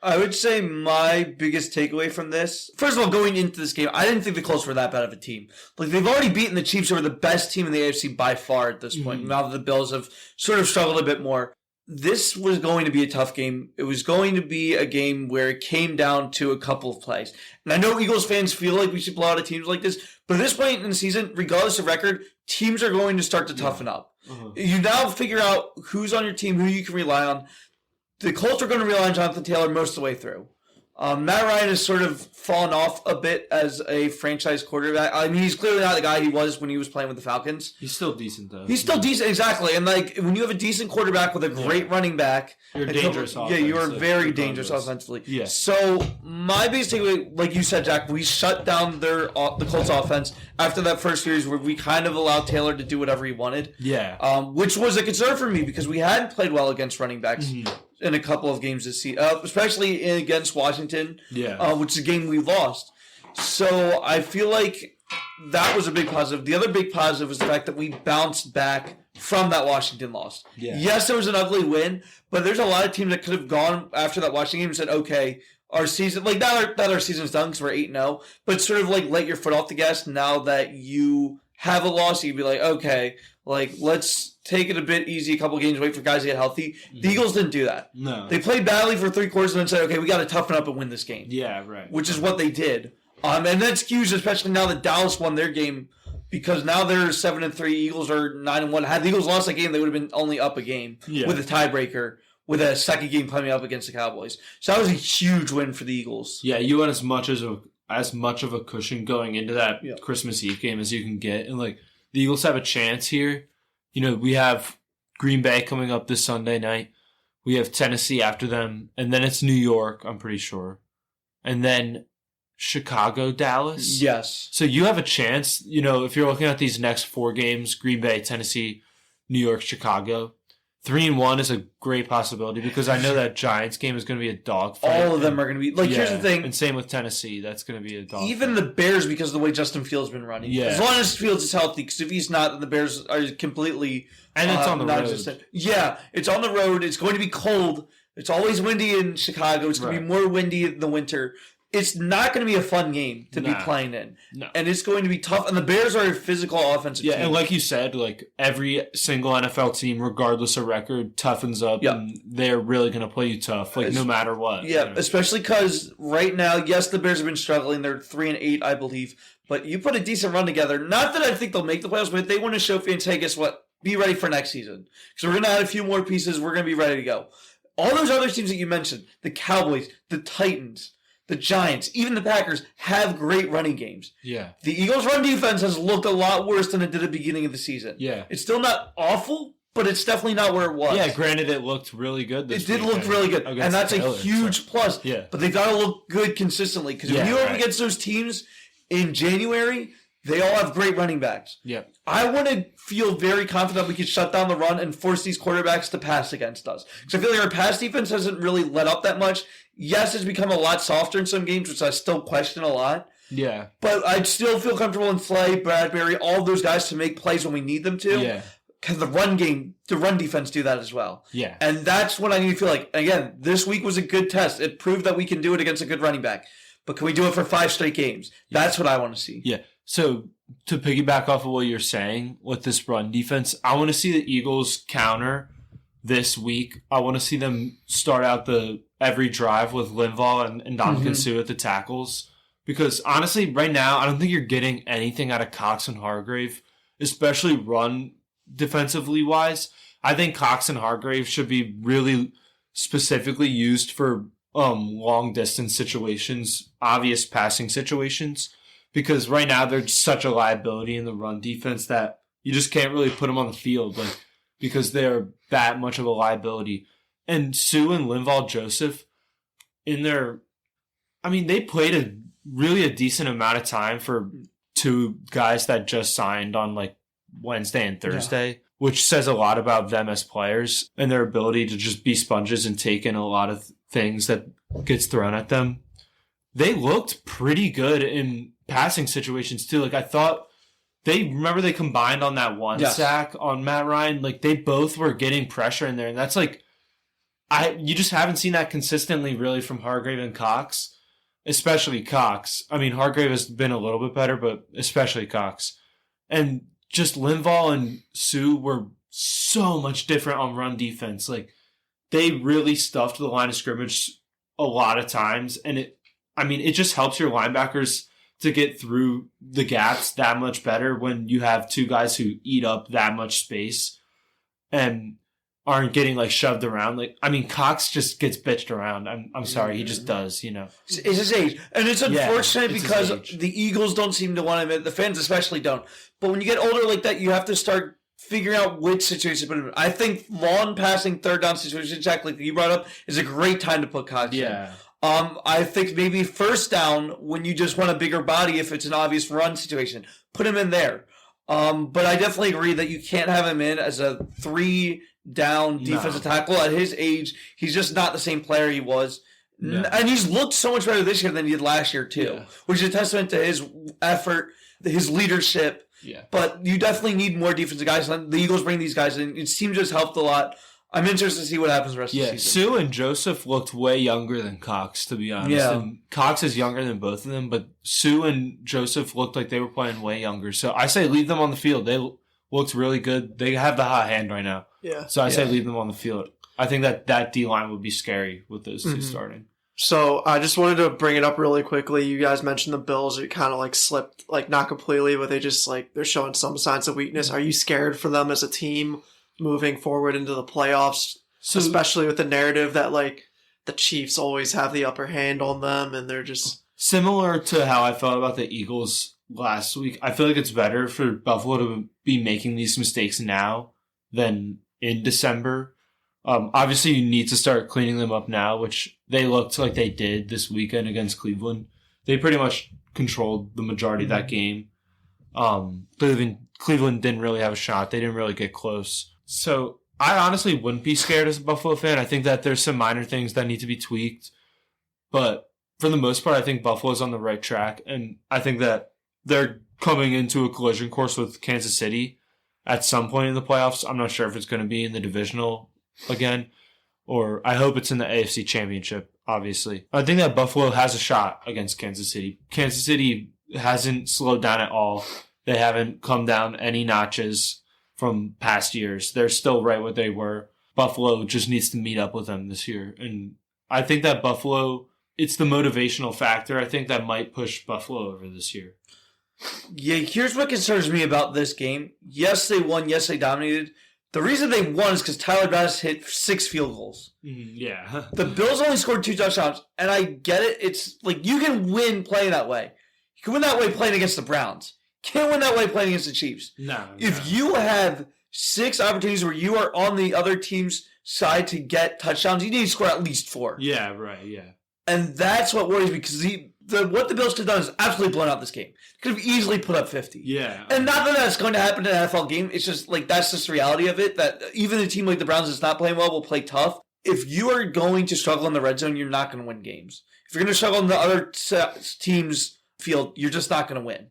I would say my biggest takeaway from this, first of all, going into this game, I didn't think the Colts were that bad of a team. Like, they've already beaten the Chiefs, who are the best team in the AFC by far at this point. Now that the Bills have sort of struggled a bit more. This was going to be a tough game. It was going to be a game where it came down to a couple of plays. And I know Eagles fans feel like we should blow out of teams like this, but at this point in the season, regardless of record, teams are going to start to toughen up. You now figure out who's on your team, who you can rely on. The Colts are going to rely on Jonathan Taylor most of the way through. Matt Ryan has sort of fallen off a bit as a franchise quarterback. I mean, he's clearly not the guy he was when he was playing with the Falcons. He's still decent, though. He's still decent, exactly. And, like, when you have a decent quarterback with a great running back... You're dangerous offensively. Yeah, you are very dangerous offensively. Yeah. So, my biggest takeaway, like you said, Jack, we shut down the Colts offense after that first series where we kind of allowed Taylor to do whatever he wanted. Yeah. Which was a concern for me because we hadn't played well against running backs. In a couple of games this season, especially against Washington, which is a game we lost. So I feel like that was a big positive. The other big positive was the fact that we bounced back from that Washington loss. Yeah. Yes, it was an ugly win, but there's a lot of teams that could have gone after that Washington game and said, okay, our season, like now that our season's done because we're 8-0, but sort of like let your foot off the gas now that you have a loss. You'd be like, okay, like let's take it a bit easy, a couple games, wait for guys to get healthy. The Eagles didn't do that. No. They played badly for 3 quarters and then said, okay, we got to toughen up and win this game. Yeah, right. Which is what they did. And that's huge, especially now that Dallas won their game, because now they're 7-3, Eagles are 9-1. Had the Eagles lost that game, they would have been only up a game with a tiebreaker, with a second game coming up against the Cowboys. So that was a huge win for the Eagles. Yeah, you want as much of a cushion going into that Christmas Eve game as you can get. And like the Eagles have a chance here. You know, we have Green Bay coming up this Sunday night. We have Tennessee after them. And then it's New York, I'm pretty sure. And then Chicago, Dallas. Yes. So you have a chance, you know, if you're looking at these next 4 games, Green Bay, Tennessee, New York, Chicago. 3-1 is a great possibility because I know that Giants game is going to be a dogfight. All of them are going to be like. Here's the thing, and same with Tennessee. That's going to be a dogfight. Even the Bears, because of the way Justin Fields has been running. Yeah. As long as Fields is healthy, because if he's not, then the Bears are completely. And it's on the road. Yeah, it's on the road. It's going to be cold. It's always windy in Chicago. It's going to be more windy in the winter. It's not going to be a fun game to be playing in. No. And it's going to be tough. And the Bears are a physical offensive team. Yeah, and like you said, like every single NFL team, regardless of record, toughens up. Yep. And they're really going to play you tough, like no matter what. Yeah, you know? Especially because right now, yes, the Bears have been struggling. They're 3-8, I believe. But you put a decent run together. Not that I think they'll make the playoffs, but they want to show fans, hey, guess what? Be ready for next season. Because we're going to add a few more pieces. We're going to be ready to go. All those other teams that you mentioned, the Cowboys, the Titans, the Giants, even the Packers, have great running games. Yeah. The Eagles' run defense has looked a lot worse than it did at the beginning of the season. Yeah. It's still not awful, but it's definitely not where it was. Yeah, granted, it looked really good this weekend. It did look really good, and that's Taylor, a huge plus. Yeah. But they've got to look good consistently, because when you're up against those teams in January, they all have great running backs. Yeah. I want to feel very confident we can shut down the run and force these quarterbacks to pass against us. Because I feel like our pass defense hasn't really let up that much. Yes, it's become a lot softer in some games, which I still question a lot. Yeah. But I'd still feel comfortable in Slay, Bradbury, all of those guys to make plays when we need them to. Yeah. Can the run defense do that as well? Yeah. And that's what I need to feel like. Again, this week was a good test. It proved that we can do it against a good running back. But can we do it for 5 straight games? That's what I want to see. Yeah. So to piggyback off of what you're saying with this run defense, I want to see the Eagles counter this week. I want to see them start out every drive with Linval and Ndamukong Suh at the tackles. Because honestly, right now, I don't think you're getting anything out of Cox and Hargrave, especially run defensively wise. I think Cox and Hargrave should be really specifically used for long distance situations, obvious passing situations. Because right now they're such a liability in the run defense that you just can't really put them on the field, like because they're that much of a liability. And Sue and Linval Joseph, they played a decent amount of time for 2 guys that just signed on like Wednesday and Thursday, which says a lot about them as players and their ability to just be sponges and take in a lot of things that gets thrown at them. They looked pretty good in passing situations too. Like I thought they combined on that one sack on Matt Ryan. Like they both were getting pressure in there. And that's like, you just haven't seen that consistently really from Hargrave and Cox, especially Cox. I mean, Hargrave has been a little bit better, but especially Cox. And just Linval and Sue were so much different on run defense. Like, they really stuffed the line of scrimmage a lot of times, and it just helps your linebackers to get through the gaps that much better when you have two guys who eat up that much space and aren't getting like shoved around. Like, I mean, Cox just gets bitched around. I'm sorry, he just does, you know. It's his age. And it's unfortunate because age. The Eagles don't seem to want to admit, the fans especially don't. But when you get older like that, you have to start figuring out which situation to put him in. I think long passing third down situation, Jack, like you brought up, is a great time to put Cox in. I think maybe first down when you just want a bigger body if it's an obvious run situation. Put him in there. But I definitely agree that you can't have him in as a 3-down defensive tackle. At his age, he's just not the same player he was. No. And he's looked so much better this year than he did last year, too. Which is a testament to his effort, his leadership. But you definitely need more defensive guys. The Eagles bring these guys in. It seems to have helped a lot. I'm interested to see what happens the rest of the season. Sue and Joseph looked way younger than Cox, to be honest. Yeah. And Cox is younger than both of them, but Sue and Joseph looked like they were playing way younger. So I say leave them on the field. They looked really good. They have the hot hand right now. Yeah. So I say leave them on the field. I think that D-line would be scary with those two starting. So I just wanted to bring it up really quickly. You guys mentioned the Bills. It kind of like slipped, like not completely, but they just like they're showing some signs of weakness. Are you scared for them as a team moving forward into the playoffs, especially with the narrative that like the Chiefs always have the upper hand on them and they're just similar to how I felt about the Eagles last week? I feel like it's better for Buffalo to be making these mistakes now than in December. Obviously, you need to start cleaning them up now, which they looked like they did this weekend against Cleveland. They pretty much controlled the majority of that game. Cleveland didn't really have a shot. They didn't really get close. So I honestly wouldn't be scared as a Buffalo fan. I think that there's some minor things that need to be tweaked. But for the most part, I think Buffalo's on the right track. And I think that they're coming into a collision course with Kansas City at some point in the playoffs. I'm not sure if it's going to be in the divisional again, or I hope it's in the AFC Championship, obviously. I think that Buffalo has a shot against Kansas City. Kansas City hasn't slowed down at all. They haven't come down any notches from past years. They're still right where they were. Buffalo just needs to meet up with them this year. And I think that Buffalo, it's the motivational factor, I think, that might push Buffalo over this year. Yeah, here's what concerns me about this game. Yes, they won. Yes, they dominated. The reason they won is because Tyler Bass hit 6 field goals. Yeah. The Bills only scored 2 touchdowns, and I get it. It's like you can win playing that way. You can win that way playing against the Browns. Can't win that way playing against the Chiefs. No. If you have 6 opportunities where you are on the other team's side to get touchdowns, you need to score at least 4. Yeah, right, yeah. And that's what worries me because what the Bills could have done is absolutely blown out this game. Could have easily put up 50. Yeah. And not that that's going to happen in an NFL game. It's just like that's just the reality of it, that even a team like the Browns that's not playing well will play tough. If you are going to struggle in the red zone, you're not going to win games. If you're going to struggle in the other team's field, you're just not going to win.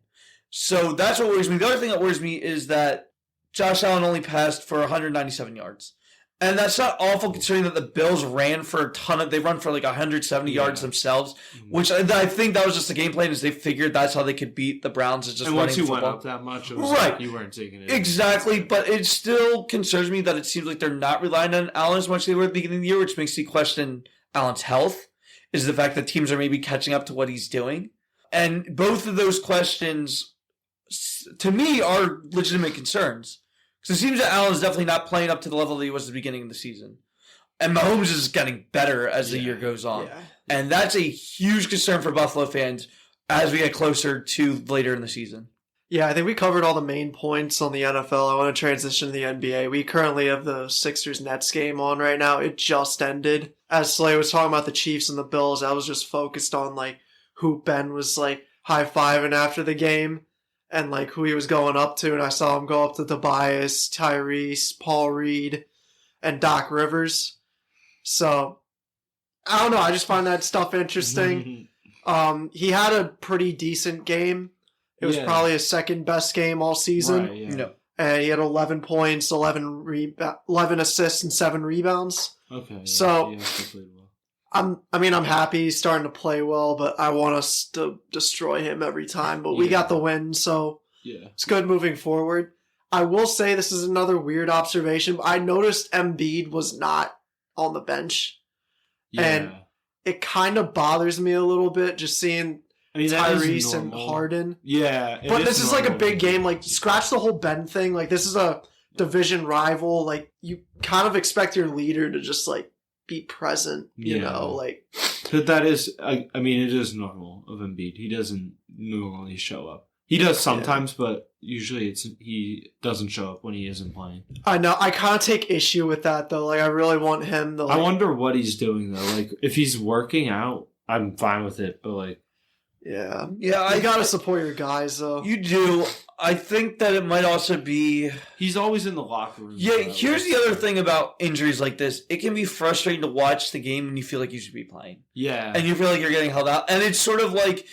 So that's what worries me. The other thing that worries me is that Josh Allen only passed for 197 yards. And that's not awful considering that the Bills ran for they run for like 170 yards themselves, which I think that was just the game plan is they figured that's how they could beat the Browns is just running once you football. went up that much, it was like you weren't taking it. Exactly, but it still concerns me that it seems like they're not relying on Allen as much as they were at the beginning of the year, which makes me question Allen's health, is the fact that teams are maybe catching up to what he's doing. And both of those questions, to me, are legitimate concerns. Because it seems that Allen's definitely not playing up to the level that he was at the beginning of the season. And Mahomes is getting better as the year goes on. Yeah. And that's a huge concern for Buffalo fans as we get closer to later in the season. Yeah, I think we covered all the main points on the NFL. I want to transition to the NBA. We currently have the Sixers-Nets game on right now. It just ended. As Slay was talking about the Chiefs and the Bills, I was just focused on like who Ben was like high-fiving after the game. And like who he was going up to, and I saw him go up to Tobias, Tyrese, Paul Reed, and Doc Rivers. So I don't know. I just find that stuff interesting. He had a pretty decent game. It was probably his second best game all season. Right, yeah. And he had 11 points, 11 assists, and 7 rebounds. Okay. Yeah, So he actually played well. I'm happy he's starting to play well, but I want us to destroy him every time. But we got the win, so it's good moving forward. I will say this is another weird observation. But I noticed Embiid was not on the bench, and it kind of bothers me a little bit just seeing Tyrese and Harden. Yeah, but this is like a big game. Like, scratch the whole Ben thing. Like, this is a division rival. Like, you kind of expect your leader to just like be present. You know, like. But that is, I mean, it is normal of Embiid. He doesn't normally show up. He does sometimes, but usually he doesn't show up when he isn't playing. I know. I kind of take issue with that, though. Like, I really want him to. Like, I wonder what he's doing, though. Like, if he's working out, I'm fine with it. But, like. Yeah. You gotta support your guys, though. You do. I think that it might also be. He's always in the locker room. Yeah, here's the other thing about injuries like this. It can be frustrating to watch the game when you feel like you should be playing. Yeah. And you feel like you're getting held out. And it's sort of like.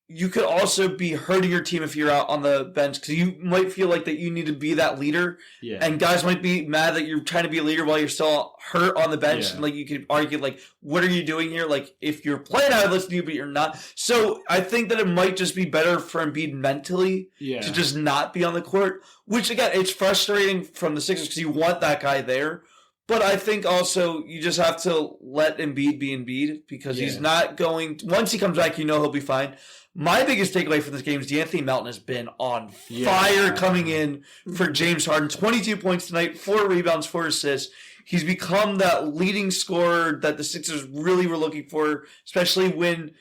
You could also be hurting your team if you're out on the bench because you might feel like that you need to be that leader. Yeah. And guys might be mad that you're trying to be a leader while you're still hurt on the bench. Yeah. And like you could argue like, what are you doing here? Like if you're playing, I would listen to you, but you're not. So I think that it might just be better for Embiid mentally to just not be on the court. Which again, it's frustrating from the Sixers because you want that guy there. But I think also you just have to let Embiid be Embiid because he's not going. Once he comes back, you know he'll be fine. My biggest takeaway from this game is DeAnthony Melton has been on fire coming in for James Harden. 22 points tonight, 4 rebounds, 4 assists. He's become that leading scorer that the Sixers really were looking for, especially when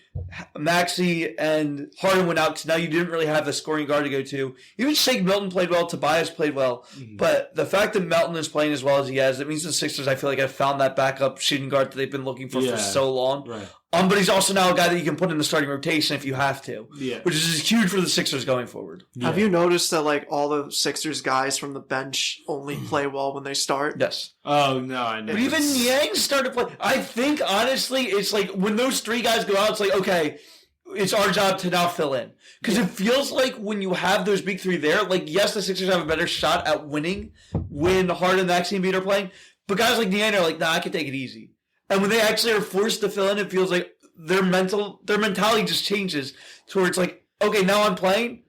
Maxey and Harden went out because now you didn't really have the scoring guard to go to. Even Shake Milton played well. Tobias played well. Mm-hmm. But the fact that Melton is playing as well as he has, it means the Sixers, I feel like, have found that backup shooting guard that they've been looking for so long. Right. But he's also now a guy that you can put in the starting rotation if you have to, which is just huge for the Sixers going forward. Yeah. Have you noticed that like all the Sixers guys from the bench only play well when they start? Yes. Oh, no, I know. But even Yang started to play. I think, honestly, it's like when those 3 guys go out, it's like, okay, it's our job to now fill in. Because it feels like when you have those big 3 there, like, yes, the Sixers have a better shot at winning when Harden and Maxey and Embiid are playing, but guys like Yang are like, nah, I can take it easy. And when they actually are forced to fill in, it feels like their mentality just changes towards like, okay, now I'm playing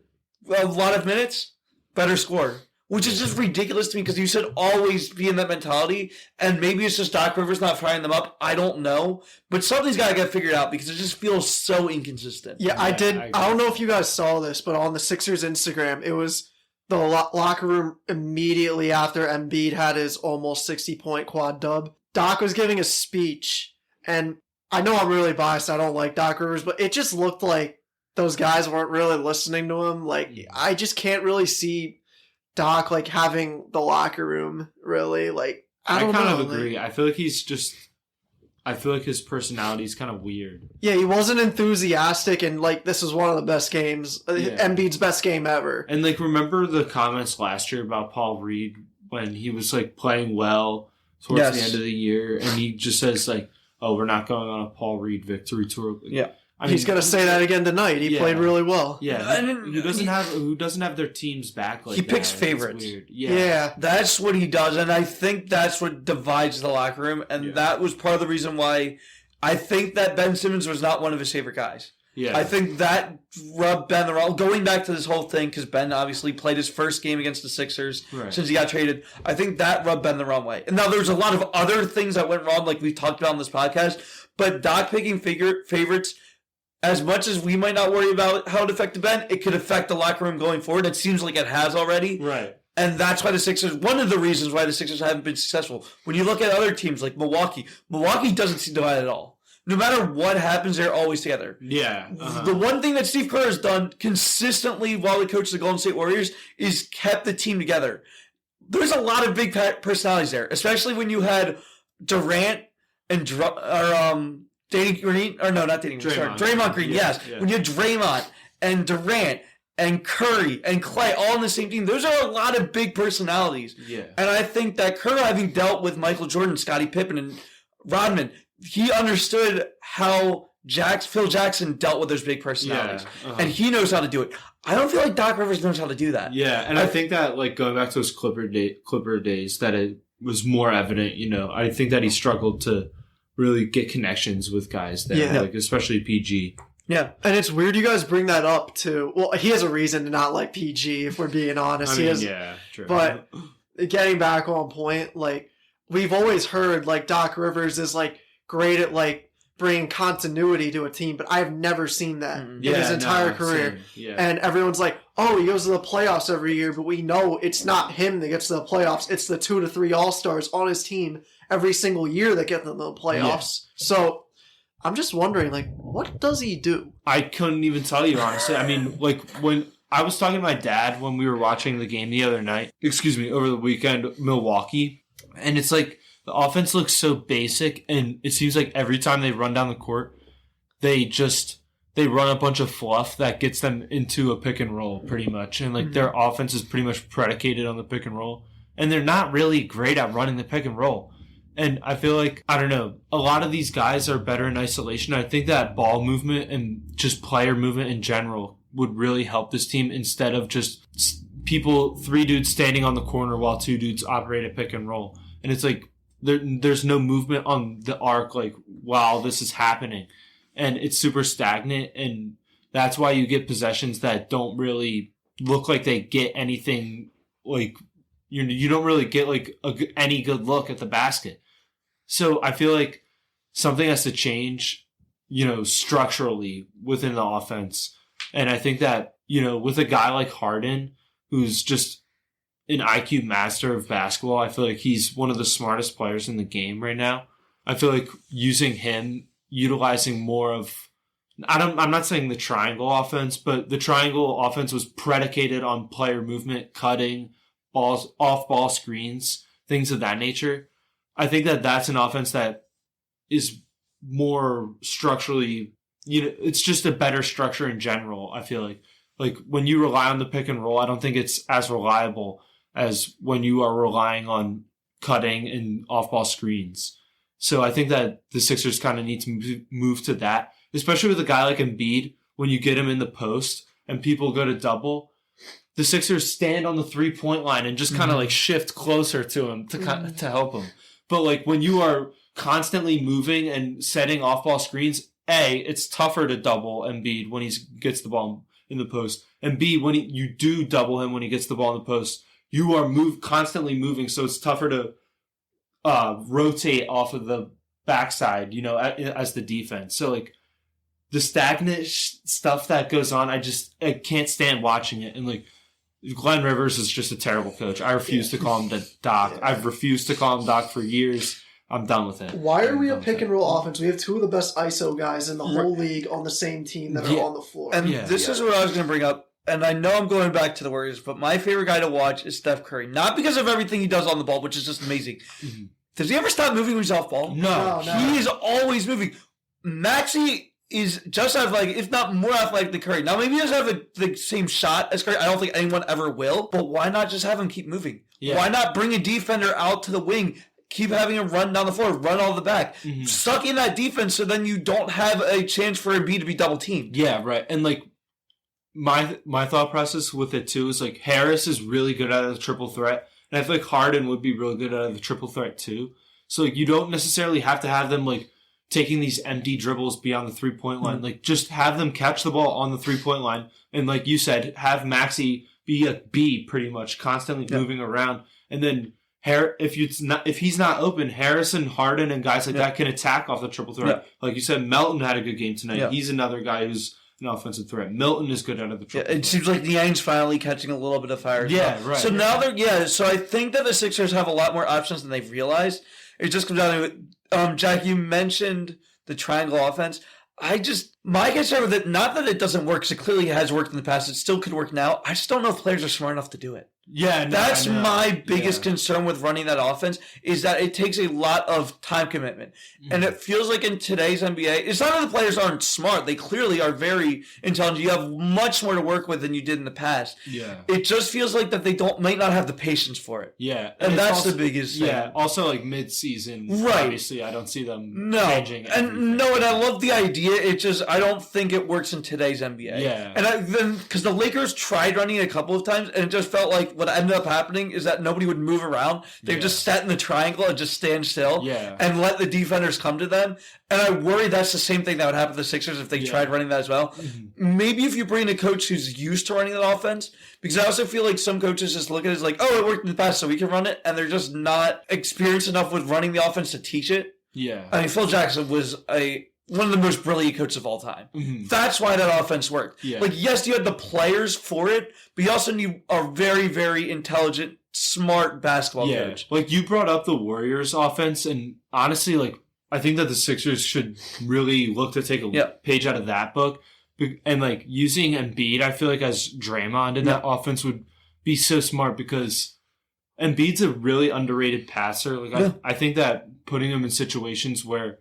a lot of minutes, better score. Which is just ridiculous to me because you should always be in that mentality. And maybe it's just Doc Rivers not firing them up. I don't know. But something's got to get figured out because it just feels so inconsistent. Yeah, I did. I don't know if you guys saw this, but on the Sixers Instagram, it was the locker room immediately after Embiid had his almost 60-point quad dub. Doc was giving a speech, and I know I'm really biased. I don't like Doc Rivers, but it just looked like those guys weren't really listening to him. Like, I just can't really see Doc like having the locker room really. Like, I kind of agree. I feel like I feel like his personality is kind of weird. Yeah, he wasn't enthusiastic, and like this is one of the best games, Embiid's best game ever. And like, remember the comments last year about Paul Reed when he was like playing well towards the end of the year, and he just says like, "Oh, we're not going on a Paul Reed victory tour." Yeah, I mean, he's gonna say that again tonight. He played really well. Yeah, who doesn't have their teams back? Like he picks favorites. Weird. Yeah, that's what he does, and I think that's what divides the locker room, and that was part of the reason why I think that Ben Simmons was not one of his favorite guys. Yeah, I think that rubbed Ben the wrong. Going back to this whole thing, because Ben obviously played his first game against the Sixers since he got traded. I think that rubbed Ben the wrong way. And now there's a lot of other things that went wrong, like we've talked about on this podcast. But Doc picking favorites, as much as we might not worry about how it affected Ben, it could affect the locker room going forward. It seems like it has already. Right. And that's why the Sixers, one of the reasons why the Sixers haven't been successful. When you look at other teams like Milwaukee doesn't seem divided at all. No matter what happens, they're always together. Yeah. The one thing that Steve Kerr has done consistently while he coaches the Golden State Warriors is kept the team together. There's a lot of big personalities there, especially when you had Durant and Danny Green, or no, not Danny Green, Draymond Green, yes. Yeah. When you had Draymond and Durant and Curry and Clay all on the same team, those are a lot of big personalities. Yeah. And I think that Kerr, having dealt with Michael Jordan, Scottie Pippen, and Rodman, he understood how Phil Jackson dealt with those big personalities. Yeah, and he knows how to do it. I don't feel like Doc Rivers knows how to do that. Yeah, and I think that, like, going back to those Clipper days, that was more evident. I think that he struggled to really get connections with guys there, like especially PG. Yeah, and it's weird you guys bring that up too. Well, he has a reason to not like PG, if we're being honest. True. But getting back on point, like we've always heard, like Doc Rivers is like great at like bringing continuity to a team, but I've never seen that in his entire career. And everyone's like, "Oh, he goes to the playoffs every year," but we know it's not him that gets to the playoffs. It's the 2 to 3 All-Stars on his team every single year that get them to the playoffs. So I'm just wondering, like, what does he do? I couldn't even tell you, honestly. I mean, like, when I was talking to my dad when we were watching the game the other night, over the weekend, Milwaukee, and it's like the offense looks so basic, and it seems like every time they run down the court, they run a bunch of fluff that gets them into a pick and roll, pretty much. And, like, their offense is pretty much predicated on the pick and roll, and they're not really great at running the pick and roll. And I feel like, I don't know, a lot of these guys are better in isolation. I think that ball movement and just player movement in general would really help this team instead of just 3 dudes standing on the corner while 2 dudes operate a pick and roll. And it's like, there's no movement on the arc, like, while this is happening. And it's super stagnant, and that's why you get possessions that don't really look like they get anything, like, you don't really get, like, any good look at the basket. So I feel like something has to change, structurally within the offense. And I think that, with a guy like Harden, who's just an IQ master of basketball, I feel like he's one of the smartest players in the game right now. I feel like using him, utilizing more of, I'm not saying the triangle offense, but the triangle offense was predicated on player movement, cutting, balls, off-ball screens, things of that nature. I think that that's an offense that is more structurally, it's just a better structure in general, I feel like. Like, when you rely on the pick and roll, I don't think it's as reliable as when you are relying on cutting and off-ball screens. So I think that the Sixers kind of need to move to that, especially with a guy like Embiid. When you get him in the post and people go to double, the Sixers stand on the 3-point line and just kind of like shift closer to him to help him. But like when you are constantly moving and setting off-ball screens, A, it's tougher to double Embiid when he gets the ball in the post. And B, when you do double him when he gets the ball in the post, you are constantly moving, so it's tougher to rotate off of the backside, as the defense. So like the stagnant stuff that goes on, I can't stand watching it. And like Glenn Rivers is just a terrible coach. I refuse to call him the Doc. Yeah. I've refused to call him Doc for years. I'm done with it. Why are we a pick and roll offense? We have 2 of the best ISO guys in the whole league on the same team that are on the floor. And this is what I was going to bring up. And I know I'm going back to the Warriors, but my favorite guy to watch is Steph Curry. Not because of everything he does on the ball, which is just amazing. Mm-hmm. Does he ever stop moving when he's off ball? No. He is always moving. Maxey is just athletic, if not more athletic than Curry. Now, maybe he doesn't have the same shot as Curry. I don't think anyone ever will. But why not just have him keep moving? Yeah. Why not bring a defender out to the wing? Keep having him run down the floor, run all the back. Mm-hmm. Suck in that defense so then you don't have a chance for Embiid to be double teamed. Yeah, right. And like my thought process with it too is like Harris is really good at the triple threat. And I feel like Harden would be really good at the triple threat too. So like you don't necessarily have to have them like taking these empty dribbles beyond the 3-point line. Mm-hmm. Like just have them catch the ball on the 3-point line. And like you said, have Maxey be a B pretty much, constantly moving around. And then if he's not open, Harrison, Harden, and guys like that can attack off the triple threat. Yeah. Like you said, Melton had a good game tonight. Yeah. He's another guy who's an offensive threat. Milton is good out of the triple threat. It seems like Niang's finally catching a little bit of fire. Yeah, right. So now so I think that the Sixers have a lot more options than they've realized. It just comes down to it. Jack, you mentioned the triangle offense. My concern with it, not that it doesn't work, because it clearly has worked in the past. It still could work now. I just don't know if players are smart enough to do it. Yeah, that's my biggest concern with running that offense is that it takes a lot of time commitment. Mm-hmm. And it feels like in today's NBA, it's not that the players aren't smart. They clearly are very intelligent. You have much more to work with than you did in the past. Yeah. It just feels like that they might not have the patience for it. Yeah. And that's also the biggest thing. Yeah. Also like mid-season, right. Obviously, I don't see them changing everything. And I love the idea I don't think it works in today's NBA. Yeah. And then because the Lakers tried running it a couple of times, and it just felt like what ended up happening is that nobody would move around. They just sat in the triangle and just stand still and let the defenders come to them. And I worry that's the same thing that would happen to the Sixers if they tried running that as well. Mm-hmm. Maybe if you bring a coach who's used to running that offense, because I also feel like some coaches just look at it as like, oh, it worked in the past, so we can run it, and they're just not experienced enough with running the offense to teach it. Yeah. I mean, Phil Jackson was one of the most brilliant coaches of all time. Mm-hmm. That's why that offense worked. Yeah. Like, yes, you had the players for it, but you also need a very, very intelligent, smart basketball coach. Like, you brought up the Warriors offense, and honestly, like, I think that the Sixers should really look to take a page out of that book. And, like, using Embiid, I feel like, as Draymond in that offense would be so smart because Embiid's a really underrated passer. Like, I think that putting him in situations where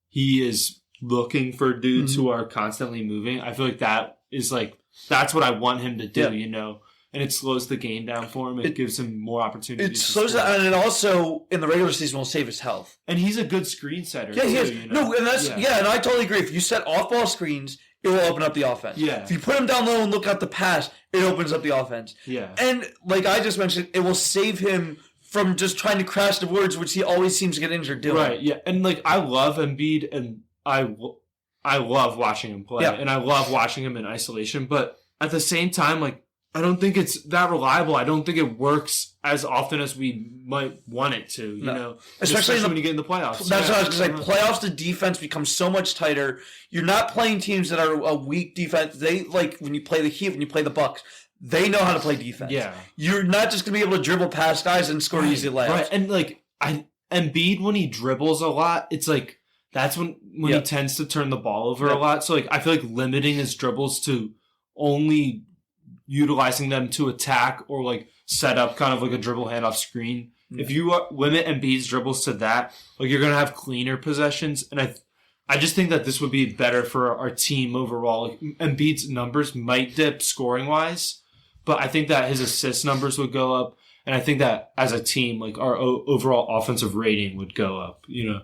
he is looking for dudes who are constantly moving, I feel like that is, like, that's what I want him to do, you know? And it slows the game down for him. It gives him more opportunities. It slows down, and it also, in the regular season, will save his health. And he's a good screen setter. Yeah, he is. You know? No, and that's, and I totally agree. If you set off-ball screens, it will open up the offense. Yeah. If you put him down low and look at the pass, it opens up the offense. Yeah. And, like I just mentioned, it will save him from just trying to crash the boards, which he always seems to get injured doing. Right, yeah. And, like, I love Embiid, and I love watching him play. Yeah. And I love watching him in isolation. But at the same time, like, I don't think it's that reliable. I don't think it works as often as we might want it to, you know? Especially when you get in the playoffs. That's what I was going to say. Playoffs, the defense becomes so much tighter. You're not playing teams that are a weak defense. They, like, when you play the Heat, when you play the Bucks, they know how to play defense. Yeah. You're not just going to be able to dribble past guys and score easy layups. Right, and, like, Embiid, when he dribbles a lot, it's like, that's when he tends to turn the ball over a lot. So, like, I feel like limiting his dribbles to only utilizing them to attack or, like, set up kind of like a dribble handoff screen. Yeah. If you limit Embiid's dribbles to that, like, you're going to have cleaner possessions. And I just think that this would be better for our team overall. Like, Embiid's numbers might dip scoring-wise, but I think that his assist numbers would go up. And I think that as a team, like, our overall offensive rating would go up, you know?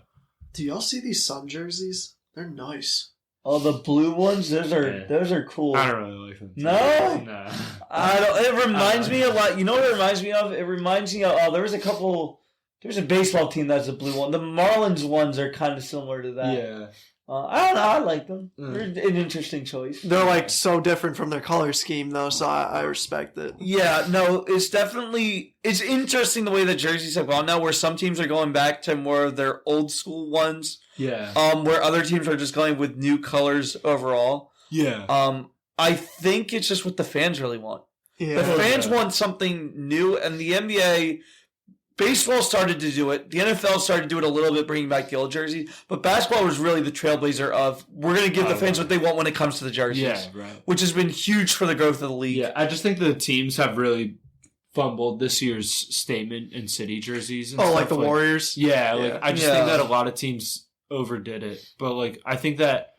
Do y'all see these Sun jerseys? They're nice. Oh, the blue ones? Those are cool. I don't really like them. No? No. I don't. It reminds me a lot. You know what it reminds me of? It reminds me of, there was a baseball team that's a blue one. The Marlins ones are kind of similar to that. Yeah. I don't know. I like them. They're an interesting choice. They're, like, so different from their color scheme, though, so I respect it. Yeah, no, it's interesting the way that jerseys have gone now, where some teams are going back to more of their old school ones. Yeah. Where other teams are just going with new colors overall. Yeah. I think it's just what the fans really want. Yeah. The fans want something new, and the NBA... Baseball started to do it. The NFL started to do it a little bit, bringing back the old jerseys. But basketball was really the trailblazer of, we're going to give the fans what they want when it comes to the jerseys. Yeah, right. Which has been huge for the growth of the league. Yeah, I just think the teams have really fumbled this year's statement in city jerseys. And like the Warriors? Yeah, like I just think that a lot of teams overdid it. But, like, I think that,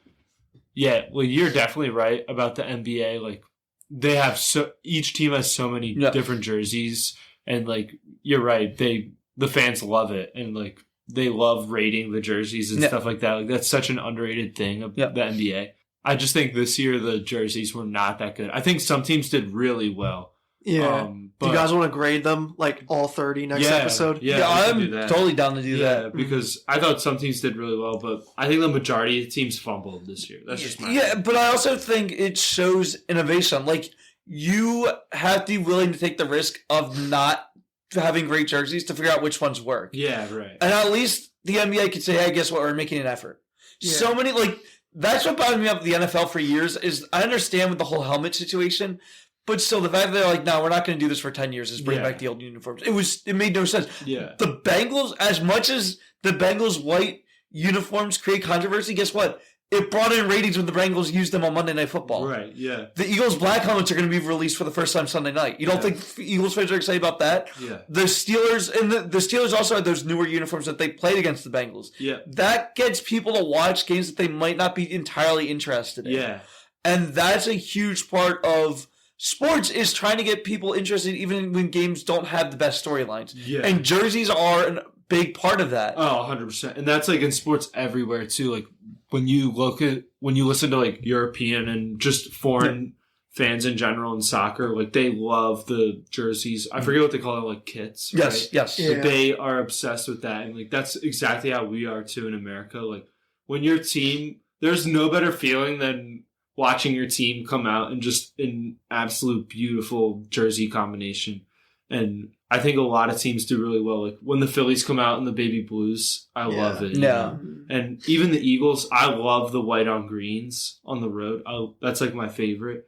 you're definitely right about the NBA. Like, they have each team has so many different jerseys. And, like, you're right. The fans love it. And, like, they love rating the jerseys and stuff like that. Like, that's such an underrated thing of the NBA. I just think this year the jerseys were not that good. I think some teams did really well. Yeah. Do you guys want to grade them, like, all 30 next episode? Yeah, I'm totally down to do that. Yeah, because I thought some teams did really well, but I think the majority of teams fumbled this year. That's just my opinion. But I also think it shows innovation. Like, you have to be willing to take the risk of not having great jerseys to figure out which ones work. Yeah, right. And at least the NBA could say, hey, guess what? We're making an effort. Yeah. So many, like, that's what bothered me up with the NFL for years is I understand with the whole helmet situation, but still the fact that they're like, no, we're not going to do this for 10 years is bring back the old uniforms. It made no sense. Yeah. The Bengals, as much as the Bengals white uniforms create controversy, guess what? It brought in ratings when the Bengals used them on Monday Night Football. Right, yeah. The Eagles black helmets are going to be released for the first time Sunday night. You don't think Eagles fans are excited about that? Yeah. The Steelers and the Steelers also had those newer uniforms that they played against the Bengals. Yeah. That gets people to watch games that they might not be entirely interested in. Yeah. And that's a huge part of sports is trying to get people interested even when games don't have the best storylines. Yeah. And jerseys are a big part of that. Oh, 100%. And that's, like, in sports everywhere, too. Like, when you listen to like European and just foreign fans in general in soccer, like they love the jerseys. I forget what they call it, like kits. Yes, right? yes. Yeah. Like, they are obsessed with that, and like that's exactly how we are too in America. Like when your team, there's no better feeling than watching your team come out and just an absolute beautiful jersey combination. And I think a lot of teams do really well. Like when the Phillies come out in the baby blues, I love it. Yeah. And even the Eagles, I love the white on greens on the road. That's like my favorite.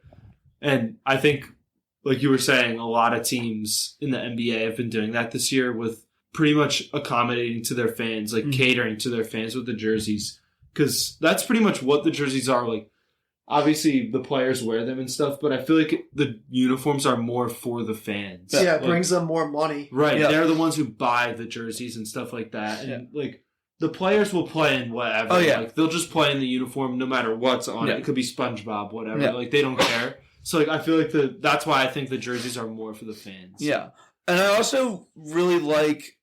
And I think, like you were saying, a lot of teams in the NBA have been doing that this year with pretty much accommodating to their fans, like catering to their fans with the jerseys. Because that's pretty much what the jerseys are. Like, obviously, the players wear them and stuff, but I feel like the uniforms are more for the fans. Yeah, it like, brings them more money. Right. Yeah. They're the ones who buy the jerseys and stuff like that. And, like, the players will play in whatever. Oh, yeah. Like, they'll just play in the uniform no matter what's on it. It could be SpongeBob, whatever. Yeah. Like, they don't care. So, like, I feel like that's why I think the jerseys are more for the fans. Yeah. And I also really like...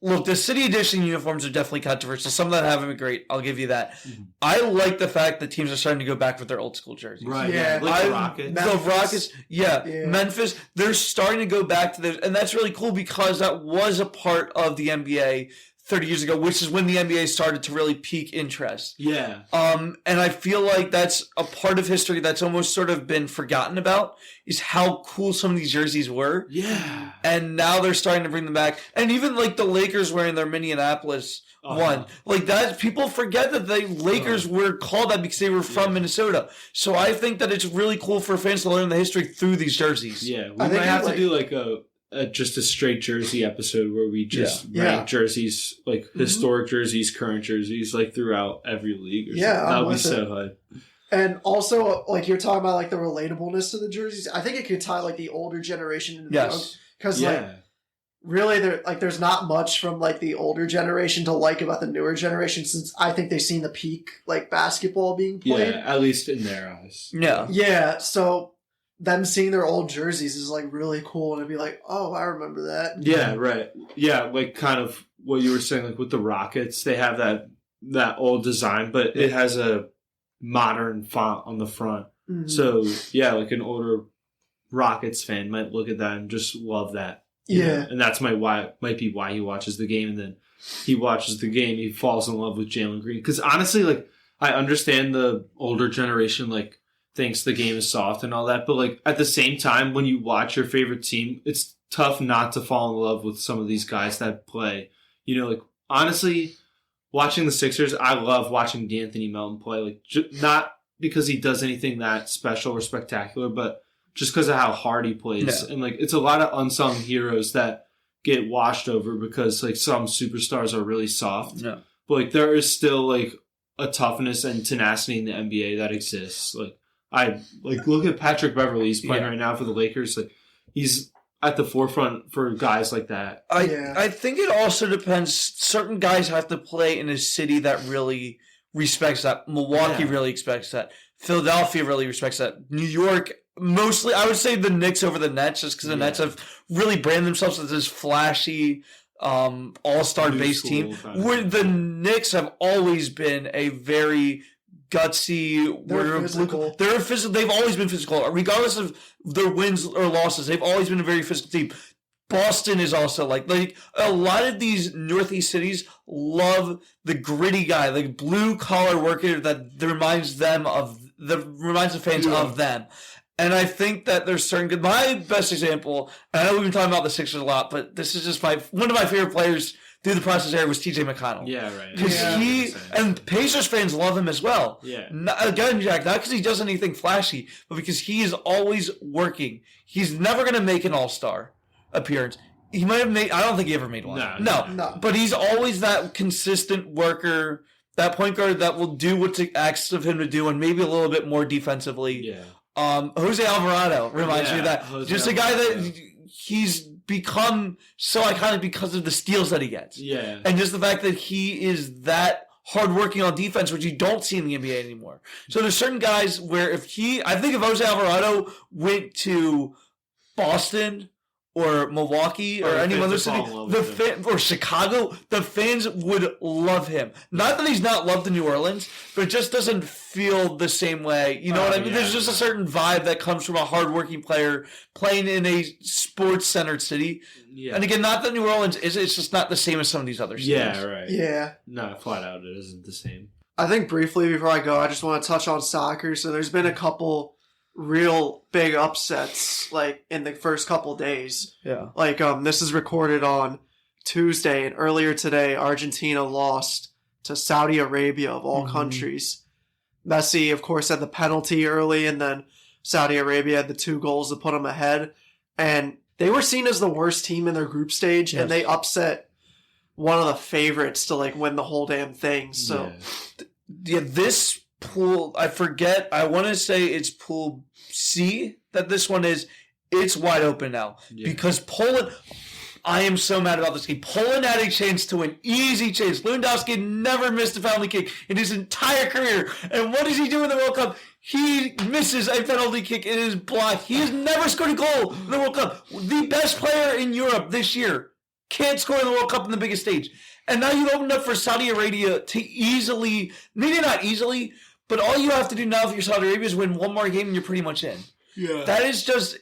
Look, the City Edition uniforms are definitely controversial. Some of them haven't been great. I'll give you that. Mm-hmm. I like the fact that teams are starting to go back with their old school jerseys. Right. Yeah. Like the Rockets. The Rockets, Yeah. Memphis, they're starting to go back to and that's really cool because that was a part of the NBA 30 years ago, which is when the NBA started to really pique interest. Yeah. And I feel like that's a part of history that's almost sort of been forgotten about, is how cool some of these jerseys were. Yeah. And now they're starting to bring them back. And even like the Lakers wearing their Minneapolis one. Like that, people forget that the Lakers were called that because they were from Minnesota. So I think that it's really cool for fans to learn the history through these jerseys. Yeah. We might have to do like just a straight jersey episode where we just rank jerseys, like historic jerseys, current jerseys, like throughout every league. Or something. That would be so hard. And also, like you're talking about, like the relatableness of the jerseys. I think it could tie like the older generation into the because like really there's not much from like the older generation to like about the newer generation, since I think they've seen the peak like basketball being played. Yeah, at least in their eyes. Yeah. Yeah. So them seeing their old jerseys is like really cool, and it'd be like, oh, I remember that. Yeah, right. Yeah, like kind of what you were saying, like with the Rockets, they have that old design, but it has a modern font on the front. Mm-hmm. So yeah, like an older Rockets fan might look at that and just love that. Yeah, and that's might be why he watches the game, and then he watches the game, he falls in love with Jalen Green. Because honestly, like I understand the older generation like thinks the game is soft and all that, but like at the same time, when you watch your favorite team, it's tough not to fall in love with some of these guys that play. You know, like honestly, watching the Sixers, I love watching D'Anthony Melton play. Like not because he does anything that special or spectacular, but just because of how hard he plays. Yeah. And like it's a lot of unsung heroes that get washed over because like some superstars are really soft. Yeah. But like there is still like a toughness and tenacity in the NBA that exists. Like I like look at Patrick Beverley. He's playing right now for the Lakers. Like he's at the forefront for guys like that. I think it also depends. Certain guys have to play in a city that really respects that. Milwaukee really respects that. Philadelphia really respects that. New York, mostly, I would say the Knicks over the Nets, just because the Nets have really branded themselves as this flashy all-star based team. Where the Knicks have always been a very gutsy. They're physical. They've always been physical, regardless of their wins or losses. They've always been a very physical team. Boston is also like a lot of these Northeast cities love the gritty guy, the blue collar worker that reminds the fans of them. And I think that there's certain my best example. And I know we've been talking about the Sixers a lot, but this is just one of my favorite players through the process there was TJ McConnell. Yeah, right. Because and Pacers fans love him as well. Yeah. Again, Jack, not because he does anything flashy, but because he is always working. He's never going to make an all-star appearance. He might have made, I don't think he ever made one. No. But he's always that consistent worker, that point guard that will do what's asked of him to do and maybe a little bit more defensively. Yeah. Jose Alvarado reminds me of that. Just a guy that he's become so iconic because of the steals that he gets. Yeah. And just the fact that he is that hardworking on defense, which you don't see in the NBA anymore. So there's certain guys where I think if Jose Alvarado went to Boston or Milwaukee or any other city, or Chicago, the fans would love him. Not that he's not loved in New Orleans, but it just doesn't feel the same way. You know what I mean? Yeah. There's just a certain vibe that comes from a hardworking player playing in a sports-centered city. Yeah. And again, not that New Orleans is, it's just not the same as some of these other cities. Yeah, right. Yeah. No, flat out, it isn't the same. I think briefly before I go, I just want to touch on soccer. So there's been a couple real big upsets like in the first couple days. Yeah. Like this is recorded on Tuesday, and earlier today Argentina lost to Saudi Arabia of all countries. Messi, of course, had the penalty early, and then Saudi Arabia had the 2 goals to put them ahead. And they were seen as the worst team in their group stage, and they upset one of the favorites to like win the whole damn thing. So this pool, I forget, I want to say it's Pool C that this one is. It's wide open now. Yeah. Because Poland, I am so mad about this game. Poland had a chance to win. Easy chance. Lewandowski never missed a penalty kick in his entire career. And what does he do in the World Cup? He misses a penalty kick in his block. He has never scored a goal in the World Cup. The best player in Europe this year can't score in the World Cup in the biggest stage. And now you've opened up for Saudi Arabia to easily, maybe not easily, but all you have to do now if you're Saudi Arabia is win one more game and you're pretty much in. Yeah. That is just,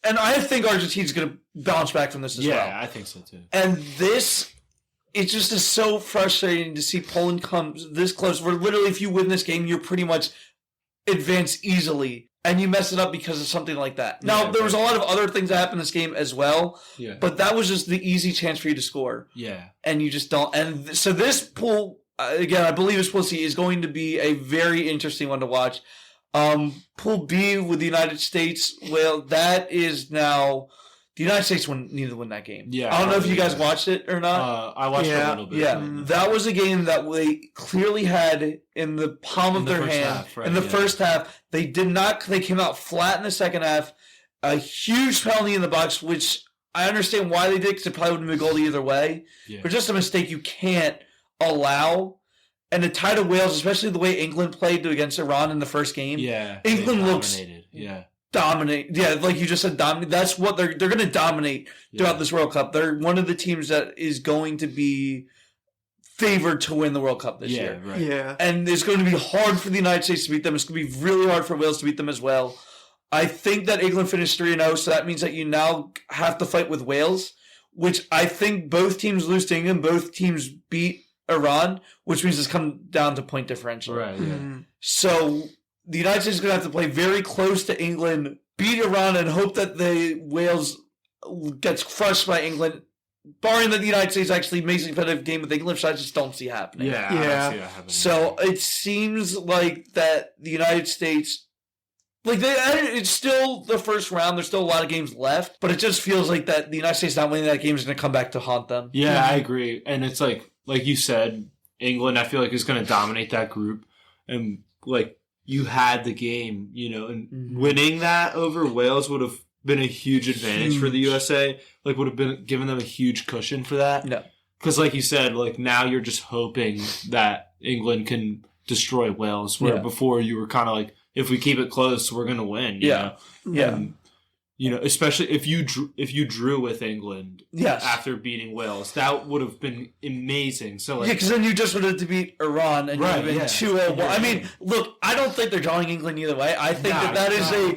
and I think Argentina's going to bounce back from this as well. Yeah, I think so too. And this, it just is so frustrating to see Poland come this close, where literally if you win this game, you're pretty much advance easily. And you mess it up because of something like that. Now, there was a lot of other things that happened in this game as well. Yeah. But that was just the easy chance for you to score. Yeah. And you just don't. And so this pool, again, I believe it's Pool C, is going to be a very interesting one to watch. Pool B with the United States, well, that is now... The United States needed to win that game. Yeah, I don't know if you guys watched it or not. I watched it a little bit. Yeah, that was a game that they clearly had in the palm of their hand. In the first half, they did not. They came out flat in the second half. A huge penalty in the box, which I understand why they did, because it probably would have been a goal either way. Yeah. But just a mistake you can't allow. And the tie to Wales, especially the way England played against Iran in the first game. Yeah, England looks dominate. Yeah, like you just said, dominate. That's what they're going to dominate throughout this World Cup. They're one of the teams that is going to be favored to win the World Cup this year. Right. Yeah. And it's going to be hard for the United States to beat them. It's going to be really hard for Wales to beat them as well. I think that England finished 3-0, so that means that you now have to fight with Wales, which I think both teams lose to England. Both teams beat Iran, which means it's come down to point differential. Right. Yeah. Mm-hmm. So the United States is going to have to play very close to England, beat Iran, and hope that the Wales gets crushed by England, barring that the United States actually makes a competitive game with England, which I just don't see happening. Yeah. I don't see that happening. So it seems like that the United States, it's still the first round. There's still a lot of games left, but it just feels like that the United States not winning that game is going to come back to haunt them. Yeah, I agree. And it's like you said, England, I feel like, is going to dominate that group. And, you had the game, and winning that over Wales would have been a huge advantage for the USA. Would have been given them a huge cushion for that. No. Because, like you said, now you're just hoping that England can destroy Wales, where before you were kind of if we keep it close, we're going to win. You know? Yeah. And, especially if you drew with England after beating Wales, that would have been amazing. So because then you just wanted to beat Iran and you would have been 2-0. I mean, look, I don't think they're drawing England either way. I think that is a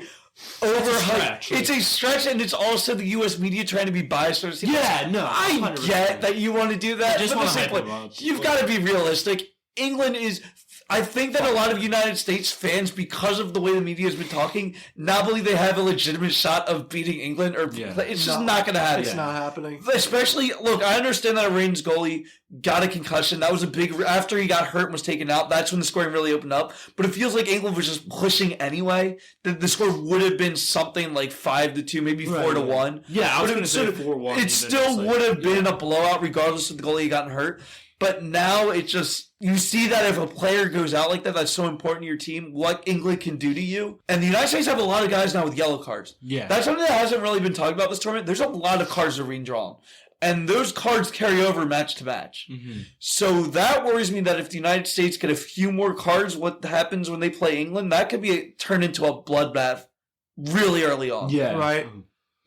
overhyped. It's a stretch, and it's also the U.S. media trying to be biased. I 100%. get that you want to do that. Just want to hype them up. You've got to be realistic. England is... I think that a lot of United States fans, because of the way the media has been talking, now believe they have a legitimate shot of beating England. It's just not going to happen. It's not happening. Especially, look, I understand that Iran's goalie got a concussion. That was a big... After he got hurt and was taken out, that's when the scoring really opened up. But it feels like England was just pushing anyway. The score would have been something like 5-2, maybe 4-1. Yeah, I was going to say 4-1. It still would have been a blowout regardless of the goalie gotten hurt. But now it just, you see that if a player goes out like that, that's so important to your team, what England can do to you. And the United States have a lot of guys now with yellow cards. Yeah. That's something that hasn't really been talked about this tournament. There's a lot of cards that are being drawn. And those cards carry over match to match. Mm-hmm. So that worries me that if the United States get a few more cards, what happens when they play England, that could be turned into a bloodbath really early on. Yeah. Right.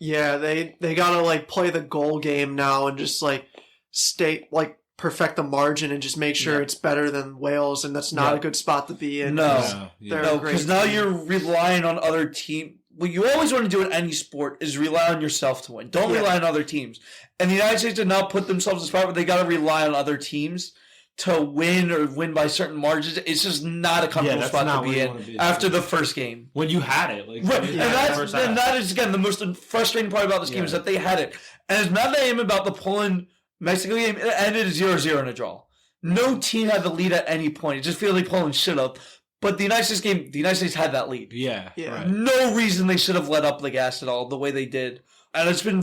Yeah, they gotta like play the goal game now and just like stay like perfect the margin and just make sure it's better than Wales, and that's not a good spot to be in. No, because now you're relying on other teams. What you always want to do in any sport is rely on yourself to win. Don't rely on other teams. And the United States did not put themselves in a spot where they got to rely on other teams to win or win by certain margins. It's just not a comfortable spot to be in after the first game. When you had it. Like, right. And that is, again, the most frustrating part about this game is that they had it. And as mad as I am about the Poland-Mexico game, it ended 0-0 in a draw. No team had the lead at any point. It just feels like Poland should have. But the United States game, the United States had that lead. Yeah. Right. No reason they should have let up the gas at all the way they did. And it's been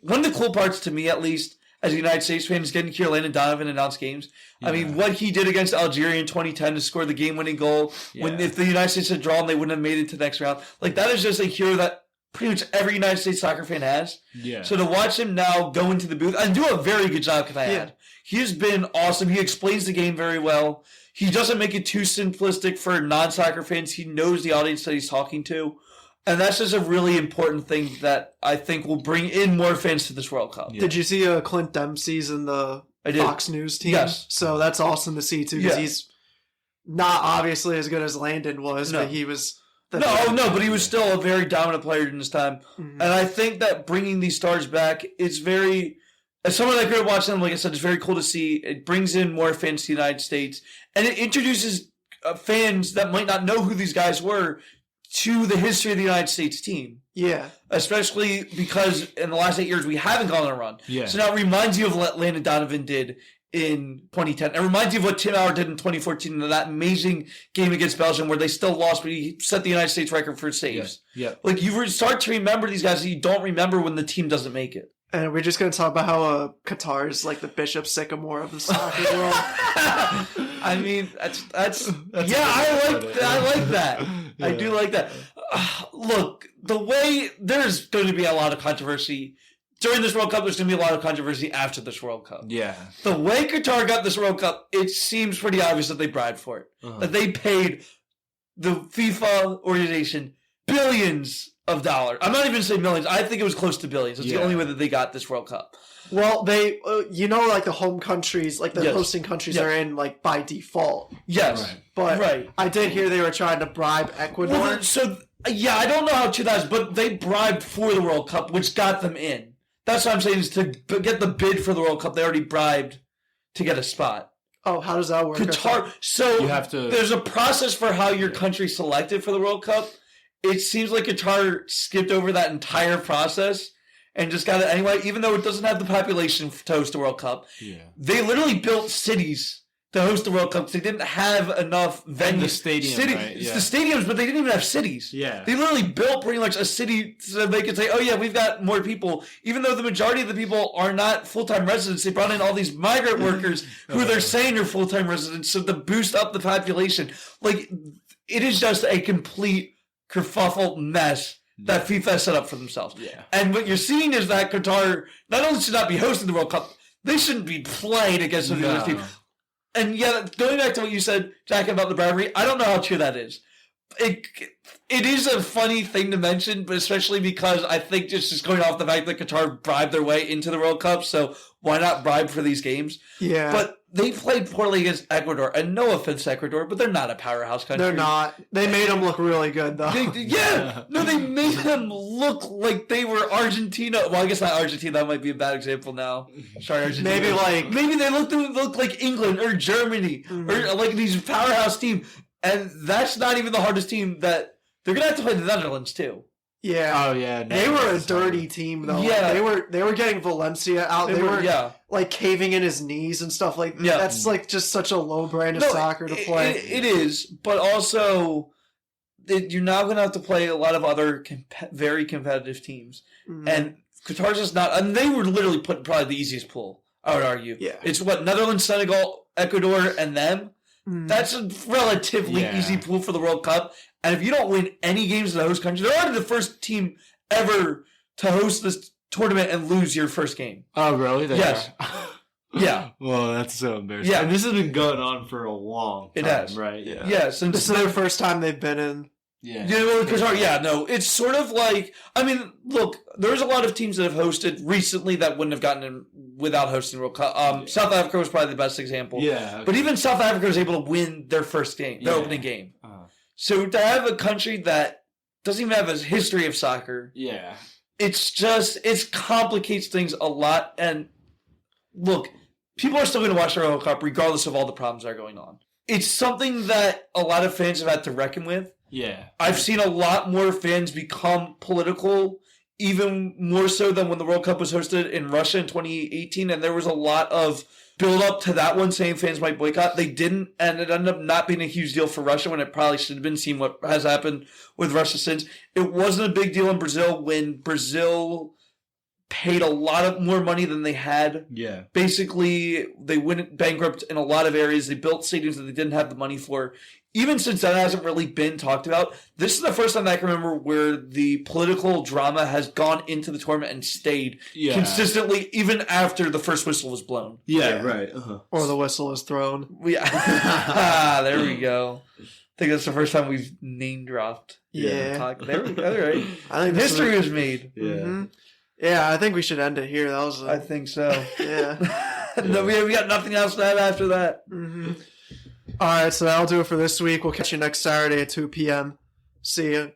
one of the cool parts to me, at least, as a United States fan, is getting to hear Landon Donovan announce games. Yeah. I mean, what he did against Algeria in 2010 to score the game-winning goal, when if the United States had drawn, they wouldn't have made it to the next round. Like, that is just a hero that pretty much every United States soccer fan has. Yeah. So to watch him now go into the booth and do a very good job, he has been awesome. He explains the game very well. He doesn't make it too simplistic for non-soccer fans. He knows the audience that he's talking to. And that's just a really important thing that I think will bring in more fans to this World Cup. Yeah. Did you see Clint Dempsey's in the Fox News team? Yes. So that's awesome to see, too, because he's not obviously as good as Landon was, but he was... but he was still a very dominant player in his time. Mm-hmm. And I think that bringing these stars back, it's very... As someone that grew up watching them, like I said, it's very cool to see. It brings in more fans to the United States. And it introduces fans that might not know who these guys were to the history of the United States team. Yeah. Especially because in the last 8 years, we haven't gone on a run. Yeah. So now it reminds you of what Landon Donovan did in 2010. It reminds you of what Tim Howard did in 2014 in that amazing game against Belgium where they still lost, but he set the United States record for saves. Yeah. Like, you start to remember these guys that you don't remember when the team doesn't make it. And we're just going to talk about how Qatar is like the Bishop Sycamore of the soccer world. I mean, that's I like that. Yeah. I do like that. Look, there's going to be a lot of controversy during this World Cup. There's going to be a lot of controversy after this World Cup. Yeah. The way Qatar got this World Cup, it seems pretty obvious that they bribed for it. That they paid the FIFA organization billions of dollars. I'm not even saying millions. I think it was close to billions. It's the only way that they got this World Cup. Well, they, like the home countries, like the hosting countries are in, like, by default. Yes. Right. But I did hear they were trying to bribe Ecuador. Well, I don't know how true that is, but they bribed for the World Cup, which got them in. That's what I'm saying, is to get the bid for the World Cup, they already bribed to get a spot. Oh, how does that work? Qatar. So there's a process for how your country's selected for the World Cup. It seems like Qatar skipped over that entire process and just got it anyway, even though it doesn't have the population to host the World Cup. Yeah. They literally built cities to host the World Cup because they didn't have enough venues. The stadium, right? It's the stadiums, but they didn't even have cities. Yeah. They literally built pretty much a city so they could say, oh yeah, we've got more people. Even though the majority of the people are not full-time residents, they brought in all these migrant workers who they're saying are full-time residents so to boost up the population. Like, it is just a complete kerfuffle mess that FIFA set up for themselves. Yeah. And what you're seeing is that Qatar not only should not be hosting the World Cup, they shouldn't be playing against the other team. And going back to what you said, Jack, about the bribery, I don't know how true that is. It is a funny thing to mention, but especially because I think just going off the fact that Qatar bribed their way into the World Cup, so why not bribe for these games? Yeah. But they played poorly against Ecuador, and no offense to Ecuador, but they're not a powerhouse country. They're not. They made them look really good, though. They made them look like they were Argentina. Well, I guess not Argentina. That might be a bad example now. Sorry, Argentina. Maybe they look like England or Germany or like these powerhouse team, and that's not even the hardest team. That they're gonna have to play the Netherlands too. Yeah. Oh yeah. They were a dirty team though. Yeah. They were getting Valencia out. They were like caving in his knees and stuff like that. Yeah. That's like just such a low brand of soccer to play. It is, but also you're now going to have to play a lot of other very competitive teams. Mm-hmm. And Qatar's just not, and they were literally put in probably the easiest pool, I would argue. Yeah. It's Netherlands, Senegal, Ecuador, and them. Mm-hmm. That's a relatively easy pool for the World Cup. And if you don't win any games in the host country, they're already the first team ever to host this tournament and lose your first game. Oh, really? Yes. Yeah. Well, that's so embarrassing. Yeah. And this has been going on for a long time, right? Yeah. This is their first time they've been in Yeah. It's sort of like, I mean, look, there's a lot of teams that have hosted recently that wouldn't have gotten in without hosting World Cup. South Africa was probably the best example. Yeah. Okay. But even South Africa was able to win their first game, their opening game. So to have a country that doesn't even have a history of soccer, it complicates things a lot. And look, people are still going to watch the World Cup regardless of all the problems that are going on. It's something that a lot of fans have had to reckon with. Yeah. I've seen a lot more fans become political, even more so than when the World Cup was hosted in Russia in 2018, and there was a lot of build-up to that one saying fans might boycott. They didn't, and it ended up not being a huge deal for Russia when it probably should have been, seen what has happened with Russia since. It wasn't a big deal in Brazil when Brazil paid a lot of more money than they had. Yeah. Basically, they went bankrupt in a lot of areas. They built stadiums that they didn't have the money for. Even since that hasn't really been talked about, this is the first time that I can remember where the political drama has gone into the tournament and stayed consistently, even after the first whistle was blown. Yeah, right. Or the whistle is thrown. Yeah. There we go. I think that's the first time we've name dropped. Yeah. There we go. All right. I think history was made. Yeah. Mm-hmm. Yeah, I think we should end it here. That was. I think so. Yeah. No, we got nothing else to add after that. Mm-hmm. All right, so that'll do it for this week. We'll catch you next Saturday at 2 p.m. See you.